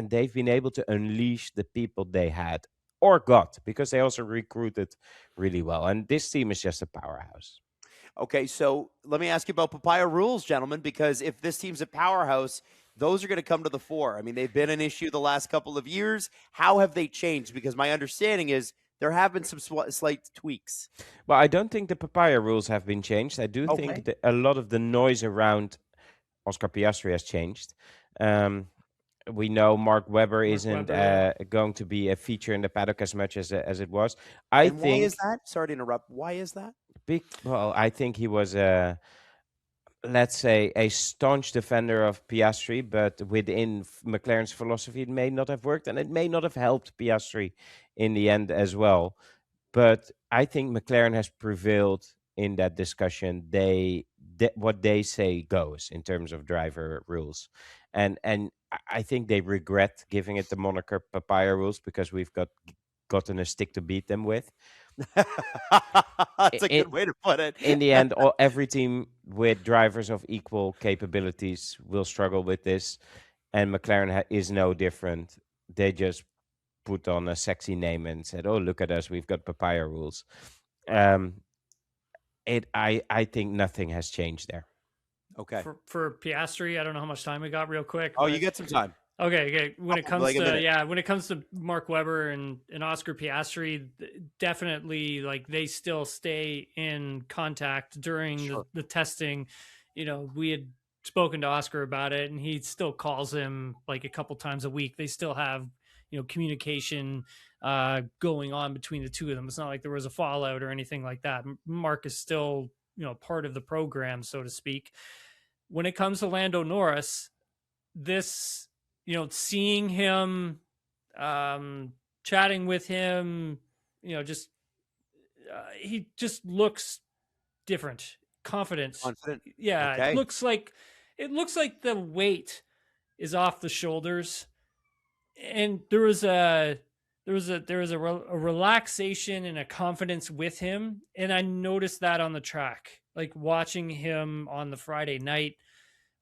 they've been able to unleash the people they had or got, because they also recruited really well, and this team is just a powerhouse. Okay, so let me ask you about papaya rules, gentlemen, because if this team's a powerhouse, those are going to come to the fore. I mean, they've been an issue the last couple of years. How have they changed? Because my understanding is there have been some slight tweaks. Well, I don't think the papaya rules have been changed. I do Okay. think that a lot of the noise around Oscar Piastri has changed. Um, we know Mark Webber isn't Webber, going to be a feature in the paddock as much as it was. I And why is think, that? Sorry to interrupt. Why is that? well, I think he was let's say, a staunch defender of Piastri, but within McLaren's philosophy, it may not have worked, and it may not have helped Piastri in the end as well. But I think McLaren has prevailed in that discussion. What they say goes in terms of driver rules, and I think they regret giving it the moniker papaya rules, because we've gotten a stick to beat them with. That's a In, good way to put it. in the end, every team with drivers of equal capabilities will struggle with this, and McLaren is no different. They just put on a sexy name and said, "Oh, look at us, we've got papaya rules." Um, I think nothing has changed there. Okay. For Piastri, I don't know how much time we got real quick. Oh, but- you get some time. Okay. When it comes Like a to minute. when it comes to Mark Webber and Oscar Piastri, definitely like they still stay in contact during Sure. the testing. You know, we had spoken to Oscar about it, and he still calls him like a couple times a week. They still have communication going on between the two of them. It's not like there was a fallout or anything like that. Mark is still part of the program, so to speak. When it comes to Lando Norris, this seeing him, chatting with him, just he just looks different, confident. Yeah, Okay. it looks like the weight is off the shoulders, and there was a relaxation and a confidence with him, and I noticed that on the track, like watching him on the Friday night.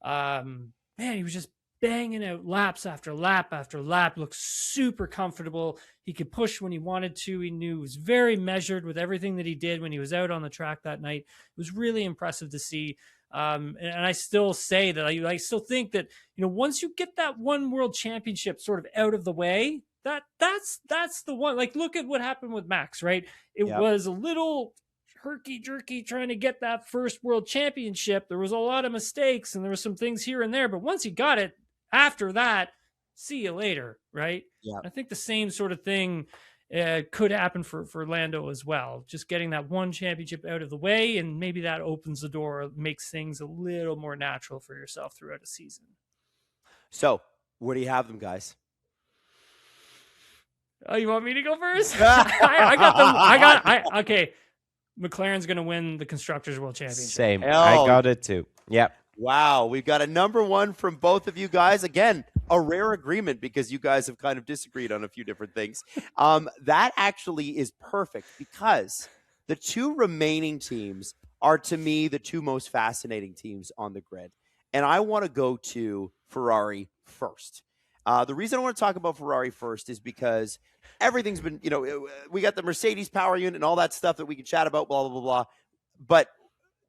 Man, he was just banging out laps after lap after lap. Looked super comfortable. He could push when he wanted to. He knew he was very measured with everything that he did when he was out on the track that night. It was really impressive to see. And I still say that I still think that once you get that one world championship sort of out of the way, that's the one. Like, look at what happened with Max, right? It was a little herky-jerky trying to get that first world championship. There was a lot of mistakes, and there were some things here and there, but once he got it, after that, see you later, right? Yeah. I think the same sort of thing could happen for Lando as well. Just getting that one championship out of the way, and maybe that opens the door, makes things a little more natural for yourself throughout a season. So, where do you have them, guys? Oh, you want me to go first? I got them. Okay. McLaren's going to win the Constructors' World Championship. Same. I got it too. Yep. Wow. We've got a number one from both of you guys. Again, a rare agreement, because you guys have kind of disagreed on a few different things. That actually is perfect, because the two remaining teams are, to me, the two most fascinating teams on the grid. And I want to go to Ferrari first. The reason I want to talk about Ferrari first is because everything's been, we got the Mercedes power unit and all that stuff that we can chat about, blah, blah, blah, blah. But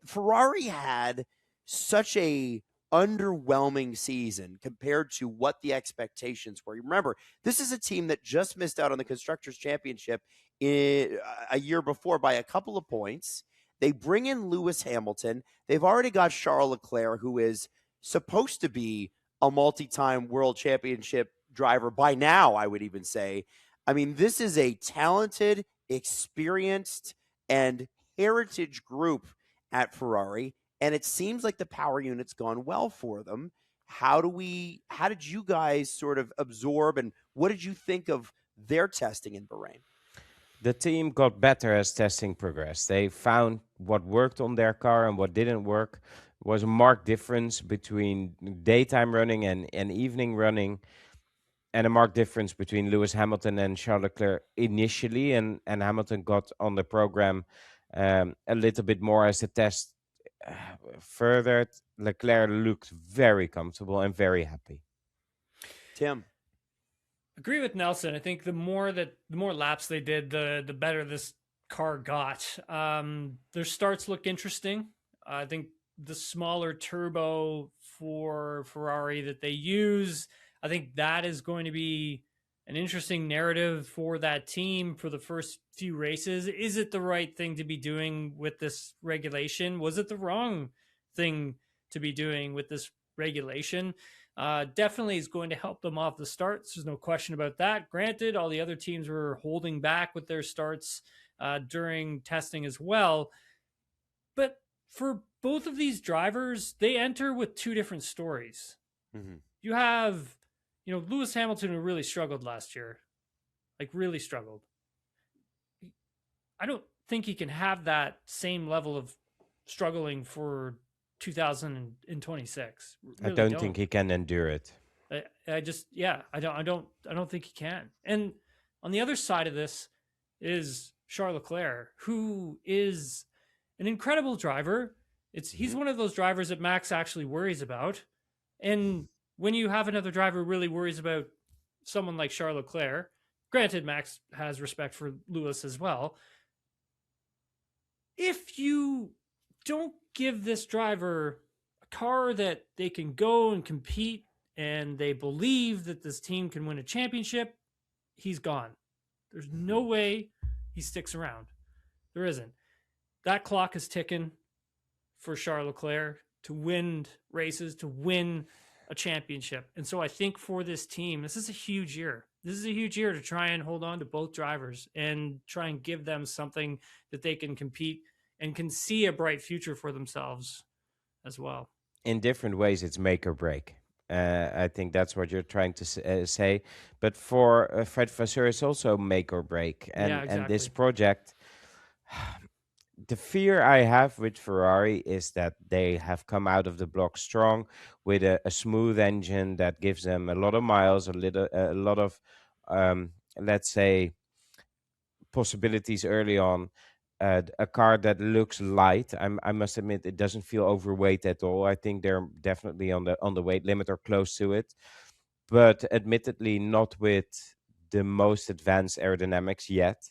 Ferrari had such a underwhelming season compared to what the expectations were. Remember, this is a team that just missed out on the Constructors' Championship a year before by a couple of points. They bring in Lewis Hamilton. They've already got Charles Leclerc, who is supposed to be a multi-time world championship driver by now, I would even say. I mean, this is a talented, experienced, and heritage group at Ferrari, and it seems like the power unit's gone well for them. How did you guys sort of absorb, and what did you think of their testing in Bahrain? The team got better as testing progressed. They found what worked on their car and what didn't work. There was a marked difference between daytime running and evening running. a marked difference between Lewis Hamilton and Charles Leclerc initially, and Hamilton got on the program a little bit more as the test furthered. Leclerc looked very comfortable and very happy. Tim. Agree with Nelson. I think the more laps they did, the better this car got. Their starts look interesting. I think the smaller turbo for Ferrari that they use, I think that is going to be an interesting narrative for that team for the first few races. Is it the right thing to be doing with this regulation? Was it the wrong thing to be doing with this regulation? Definitely is going to help them off the starts. There's no question about that. Granted, all the other teams were holding back with their starts during testing as well. But for both of these drivers, they enter with two different stories. Mm-hmm. You have, Lewis Hamilton, who really struggled last year, really struggled. I don't think he can have that same level of struggling for 2026. Really I don't think he can endure it. I don't think he can. And on the other side of this is Charles Leclerc, who is an incredible driver. He's one of those drivers that Max actually worries about. And when you have another driver who really worries about someone like Charles Leclerc, granted, Max has respect for Lewis as well. If you don't give this driver a car that they can go and compete and they believe that this team can win a championship, he's gone. There's no way he sticks around. There isn't. That clock is ticking for Charles Leclerc to win races, to win a championship. And so I think for this team, this is a huge year. This is a huge year to try and hold on to both drivers and try and give them something that they can compete and can see a bright future for themselves as well. In different ways, it's make or break. I think that's what you're trying to say. But for Fred Vasseur, it's also make or break. And this project, the fear I have with Ferrari is that they have come out of the block strong with a smooth engine that gives them a lot of miles, a lot of, let's say, possibilities early on. A car that looks light. I must admit, it doesn't feel overweight at all. I think they're definitely on the weight limit or close to it, but admittedly not with the most advanced aerodynamics yet.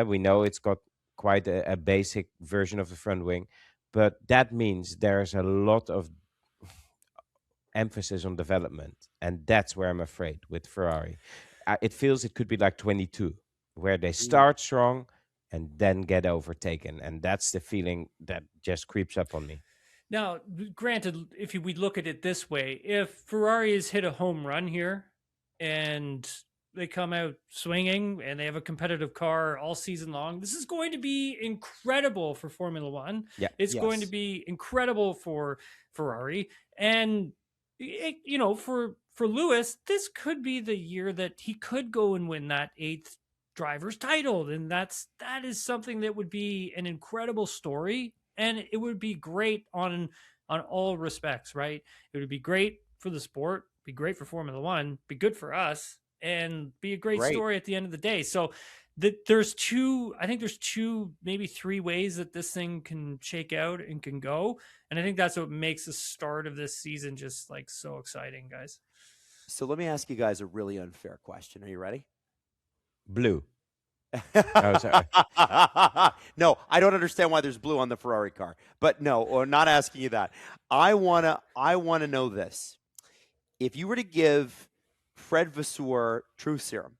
We know it's got quite a basic version of the front wing, but that means there's a lot of emphasis on development, and that's where I'm afraid with Ferrari. It feels it could be like 22, where they start strong and then get overtaken. And that's the feeling that just creeps up on me. Now, granted, if we look at it this way, if Ferrari has hit a home run here and they come out swinging and they have a competitive car all season long, this is going to be incredible for Formula One. Yeah, it's going to be incredible for Ferrari. And, for Lewis, this could be the year that he could go and win that 8th driver's title, and that is something that would be an incredible story, and it would be great on all respects, right? It would be great for the sport, be great for Formula One, be good for us, and be a great story at the end of the day. So there's two, maybe 3 ways that this thing can shake out and can go, and I think that's what makes the start of this season just so exciting, guys. So let me ask you guys a really unfair question. Are you ready? Blue. Oh, sorry. No, I don't understand why there's blue on the Ferrari car. But no, or not asking you that. I wanna know this. If you were to give Fred Vasseur truth serum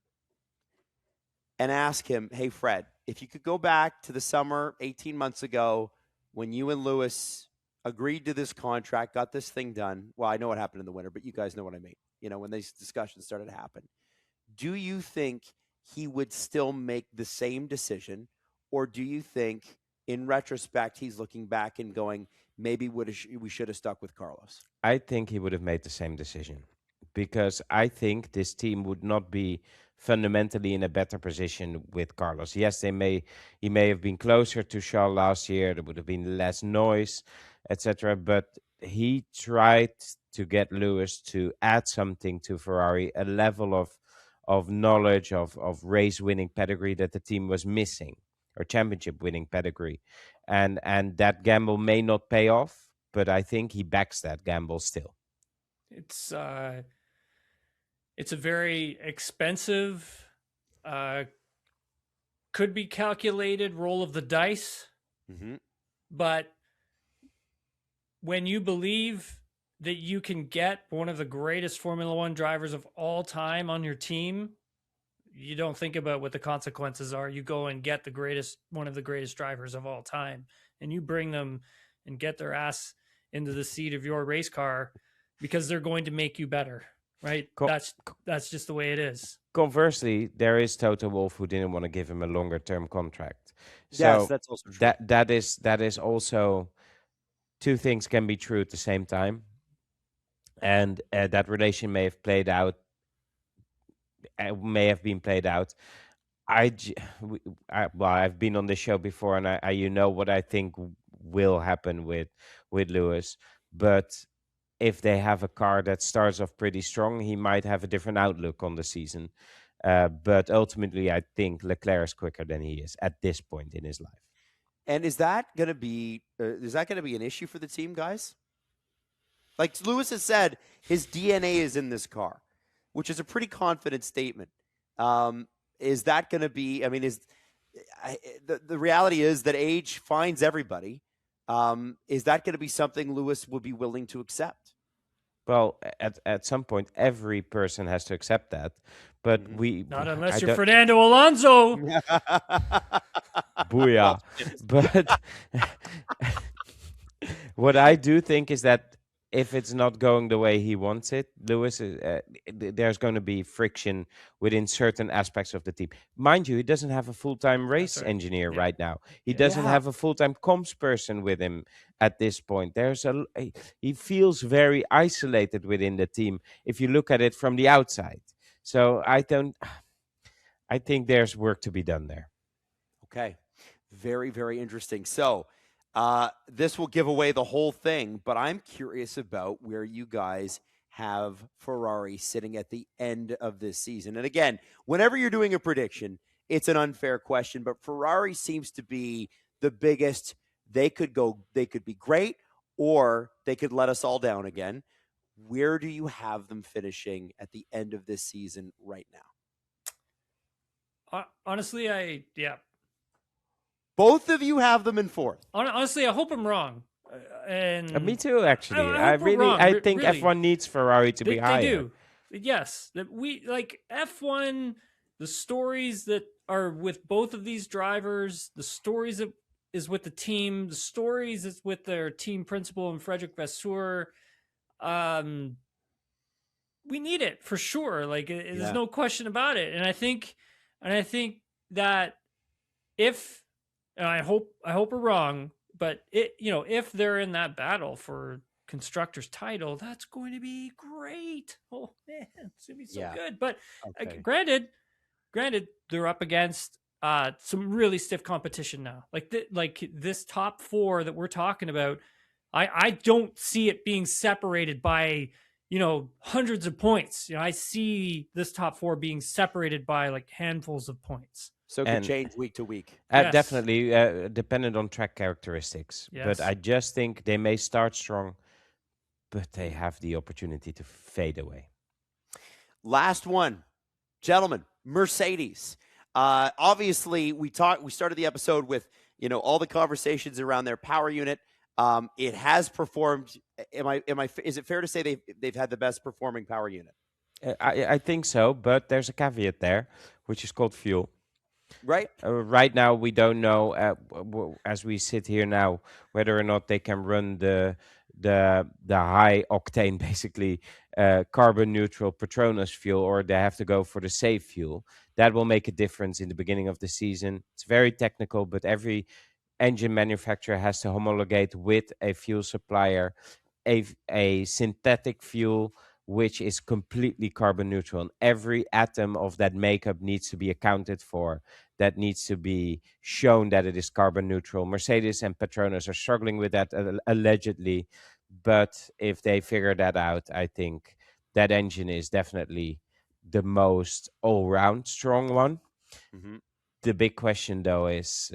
and ask him, hey Fred, if you could go back to the summer 18 months ago when you and Lewis agreed to this contract, got this thing done. Well, I know what happened in the winter, but you guys know what I mean. When these discussions started to happen. Do you think he would still make the same decision, or do you think in retrospect he's looking back and going, maybe we should have stuck with Carlos? I think he would have made the same decision, because I think this team would not be fundamentally in a better position with Carlos. Yes, he may have been closer to Charles last year. There would have been less noise, etc. But he tried to get Lewis to add something to Ferrari, a level of knowledge of race winning pedigree that the team was missing, or championship winning pedigree, and that gamble may not pay off, but I think he backs that gamble still. It's a very expensive, could be calculated roll of the dice, but when you believe that you can get one of the greatest Formula One drivers of all time on your team, you don't think about what the consequences are. You go and get one of the greatest drivers of all time, and you bring them and get their ass into the seat of your race car because they're going to make you better, right? That's just the way it is. Conversely, there is Toto Wolff who didn't want to give him a longer term contract. So yes, that's also true. That is also, two things can be true at the same time, and that relation may have played out. May have been played out. I've been on this show before, and I you know what I think will happen with Lewis. But if they have a car that starts off pretty strong, he might have a different outlook on the season. But ultimately, I think Leclerc is quicker than he is at this point in his life. And is that going to be an issue for the team, guys? Like Lewis has said, his DNA is in this car, which is a pretty confident statement. Is that going to be? I mean, the reality is that age finds everybody. Is that going to be something Lewis would be willing to accept? Well, at some point, every person has to accept that, but not unless you're Fernando Alonso. Booyah! But what I do think is that if it's not going the way he wants it, Lewis, there's going to be friction within certain aspects of the team. Mind you, he doesn't have a full-time race engineer right now. He doesn't have a full-time comms person with him at this point. He feels very isolated within the team if you look at it from the outside. So I think there's work to be done there. Okay. Very, very interesting. So this will give away the whole thing, but I'm curious about where you guys have Ferrari sitting at the end of this season. And again, whenever you're doing a prediction, it's an unfair question, but Ferrari seems to be the biggest. They could be great, or they could let us all down again. Where do you have them finishing at the end of this season right now? Honestly, Both of you have them in fourth. Honestly, I hope I'm wrong. And me too, actually. I think really. F1 needs Ferrari to be higher. They do. Yes. That we like F1, the stories that are with both of these drivers, the stories that is with the team, the stories is with their team principal and Frederick Vasseur. We need it for sure. Like there's no question about it. And I think that and I hope we're wrong, but if they're in that battle for constructors title, that's going to be great. Oh man, it's gonna be so good. But granted, they're up against some really stiff competition now. Like this top four that we're talking about, I don't see it being separated by hundreds of points. I see this top four being separated by like handfuls of points. So it could change week to week. Definitely dependent on track characteristics. Yes. But I just think they may start strong, but they have the opportunity to fade away. Last one, gentlemen, Mercedes. Obviously, we started the episode with all the conversations around their power unit. It has performed. Is it fair to say they've had the best performing power unit? I think so, but there's a caveat there, which is called fuel. Right. Right now, we don't know, as we sit here now, whether or not they can run the high octane, basically carbon neutral Petronas fuel, or they have to go for the safe fuel. That will make a difference in the beginning of the season. It's very technical, but every engine manufacturer has to homologate with a fuel supplier a synthetic fuel which is completely carbon neutral. And every atom of that makeup needs to be accounted for. That needs to be shown that it is carbon neutral. Mercedes and Petronas are struggling with that allegedly, But if they figure that out, I think that engine is definitely the most all-round strong one. Hmm. The big question, though, is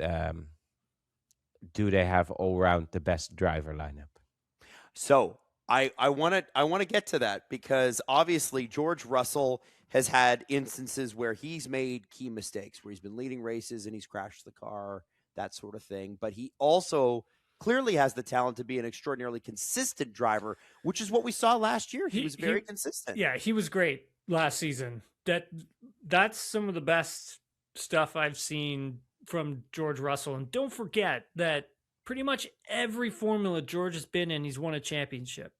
do they have all-round the best driver lineup? So I want to get to that because obviously George Russell has had instances where he's made key mistakes, where he's been leading races and he's crashed the car, that sort of thing. But he also clearly has the talent to be an extraordinarily consistent driver, which is what we saw last year. He was very consistent. Yeah, he was great last season. That's some of the best stuff I've seen from George Russell. And don't forget that pretty much every formula George has been in, he's won a championship.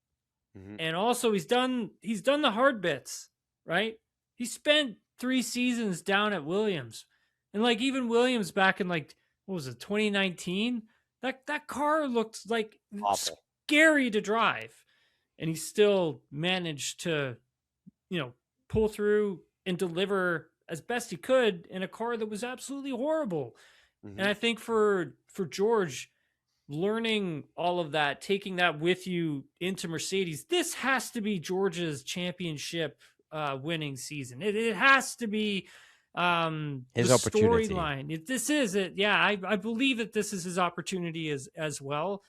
Mhm. And also he's done the hard bits, right? He spent 3 seasons down at Williams. And like even Williams back in like what was it, 2019? That car looked like Awful. scary to drive. And he still managed to, pull through and deliver as best he could in a car that was absolutely horrible. Mhm. And I think for George, learning all of that, taking that with you into Mercedes, this has to be George's championship winning season. It has to be His the opportunity. storyline. This is it. Yeah, I believe that this is his opportunity as well.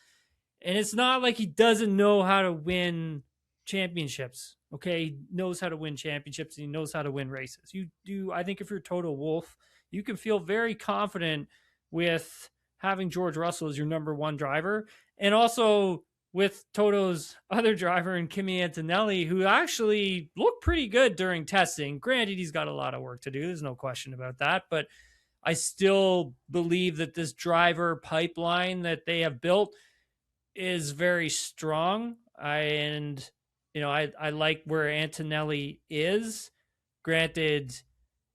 And it's not like he doesn't know how to win championships. Okay, he knows how to win championships and he knows how to win races. You do. I think if you're Toto Wolff, you can feel very confident with having George Russell as your number one driver, and also with Toto's other driver in Kimi Antonelli, who actually looked pretty good during testing. Granted, he's got a lot of work to do. There's no question about that, but I still believe that this driver pipeline that they have built is very strong. I like where Antonelli is. Granted,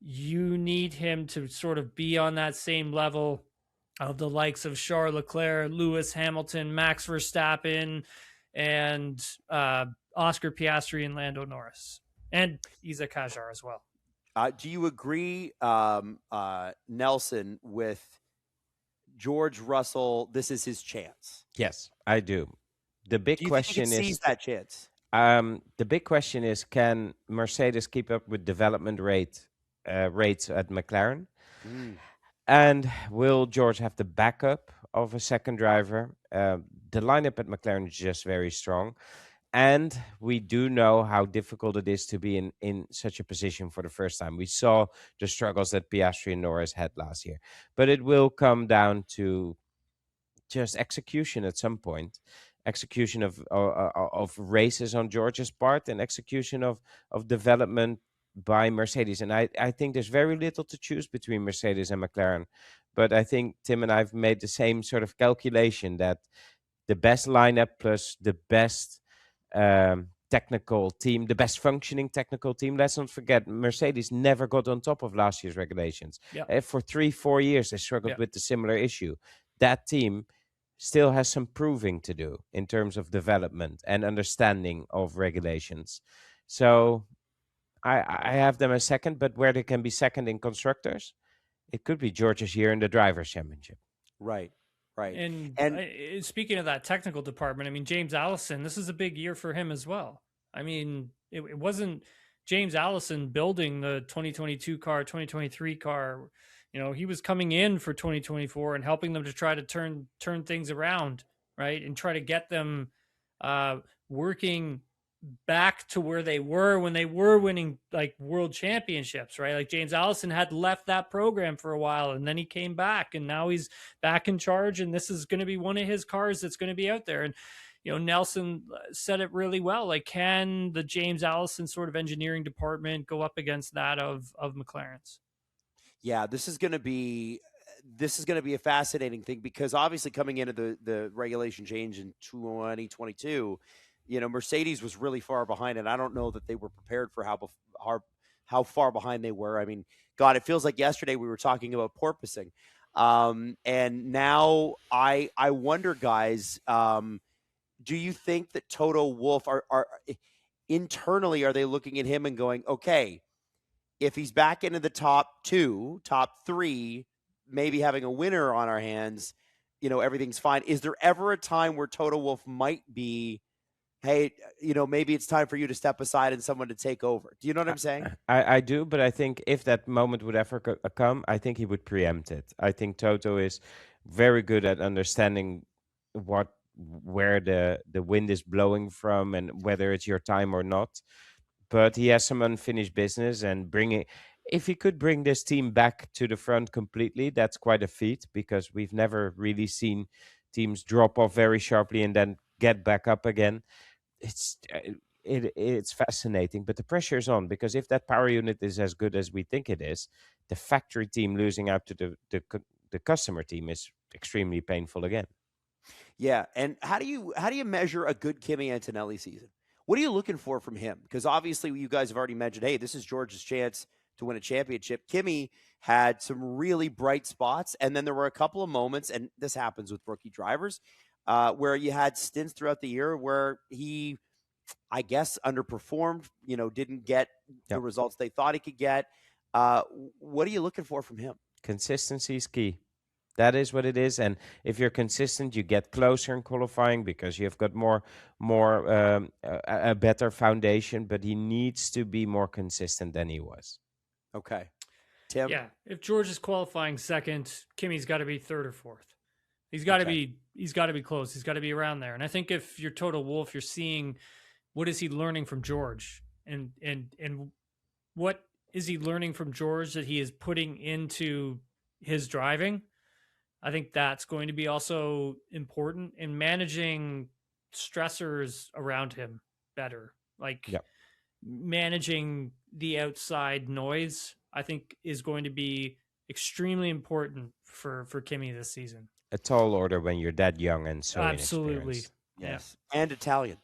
you need him to sort of be on that same level of the likes of Charles Leclerc, Lewis Hamilton, Max Verstappen, and Oscar Piastri and Lando Norris, and Isa Kajar as well. Do you agree, Nelson, with George Russell? This is his chance. Yes, I do. The big Do you question think he sees is that chance? the big question is, can Mercedes keep up with development rates at McLaren? Mm. And will George have the backup of a second driver? The lineup at McLaren is just very strong. And we do know how difficult it is to be in such a position for the first time. We saw the struggles that Piastri and Norris had last year. But it will come down to just execution at some point, execution of races on George's part, and execution of development by Mercedes. And I think there's very little to choose between Mercedes and McLaren. But I think Tim and I've made the same sort of calculation that the best lineup plus the best technical team, the best functioning technical team. Let's not forget, Mercedes never got on top of last year's regulations. Yeah. For 3-4 years, they struggled with the similar issue. That team still has some proving to do in terms of development and understanding of regulations. So I have them as second, but where they can be second in constructors, it could be George's year in the Drivers' Championship. Right. And speaking of that technical department, I mean, James Allison, this is a big year for him as well. I mean, it wasn't James Allison building the 2022 car, 2023 car. He was coming in for 2024 and helping them to try to turn things around, right? And try to get them working back to where they were when they were winning like world championships, right? Like James Allison had left that program for a while and then he came back and now he's back in charge and this is going to be one of his cars that's going to be out there. And Nelson said it really well. Like, can the James Allison sort of engineering department go up against that of McLaren's? Yeah, this is going to be a fascinating thing because obviously coming into the regulation change in 2022, Mercedes was really far behind, and I don't know that they were prepared for how far behind they were. I mean, God, it feels like yesterday we were talking about porpoising, and now I wonder, guys, do you think that Toto Wolff are internally, are they looking at him and going, okay, if he's back into the top 2, top 3, maybe having a winner on our hands, everything's fine. Is there ever a time where Toto Wolff might be hey, maybe it's time for you to step aside and someone to take over. Do you know what I'm saying? I do, but I think if that moment would ever come, I think he would preempt it. I think Toto is very good at understanding where the wind is blowing from and whether it's your time or not. But he has some unfinished business, and if he could bring this team back to the front completely, that's quite a feat, because we've never really seen teams drop off very sharply and then get back up again. It's fascinating, but the pressure is on, because if that power unit is as good as we think it is, the factory team losing out to the customer team is extremely painful again. Yeah, and how do you measure a good Kimi Antonelli season? What are you looking for from him? Because obviously you guys have already mentioned, hey, this is George's chance to win a championship. Kimi had some really bright spots, and then there were a couple of moments, and this happens with rookie drivers, where you had stints throughout the year where he, I guess, underperformed, didn't get the results they thought he could get. What are you looking for from him? Consistency is key. That is what it is, and if you're consistent, you get closer in qualifying because you've got a better foundation. But he needs to be more consistent than he was. Okay, Tim. Yeah, if George is qualifying second, Kimi's got to be third or fourth. He's got to be close. He's got to be around there. And I think if you're Toto Wolff, you're seeing what is he learning from George, and what is he learning from George that he is putting into his driving. I think that's going to be also important in managing stressors around him better. Managing the outside noise, I think, is going to be extremely important for Kimi this season. A tall order when you're that young and so absolutely, yes, and Italian.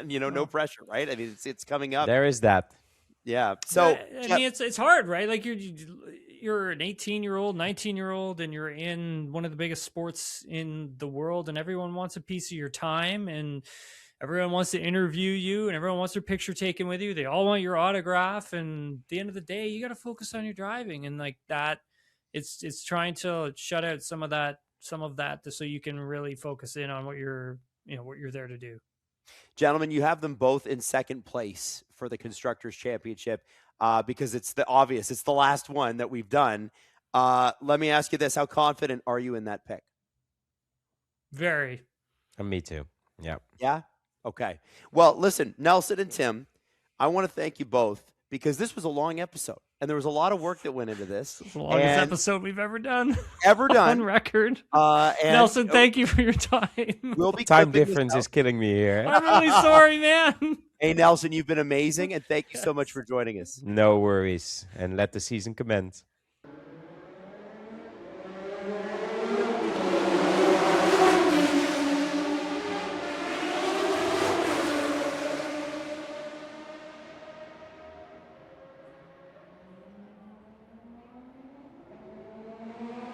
No pressure, right? I mean, it's coming up. There is that. Yeah. So I mean, it's hard, right? Like you're an 18-year-old, 19-year-old, and you're in one of the biggest sports in the world, and everyone wants a piece of your time, and everyone wants to interview you, and everyone wants their picture taken with you. They all want your autograph, and at the end of the day, you got to focus on your driving, and like that, it's trying to shut out some of that, so you can really focus in on what you're there to do. Gentlemen, you have them both in second place for the Constructors' Championship because it's the last one that we've done. Let me ask you this. How confident are you in that pick? Very. Me too. Yeah. Yeah? Okay. Well, listen, Nelson and Tim, I want to thank you both because this was a long episode, and there was a lot of work that went into this. It's the longest episode we've ever done. On record. Nelson, thank you for your time. We'll be time difference is killing me here. I'm really sorry, man. Hey, Nelson, you've been amazing, and thank you so much for joining us. No worries, and let the season commence.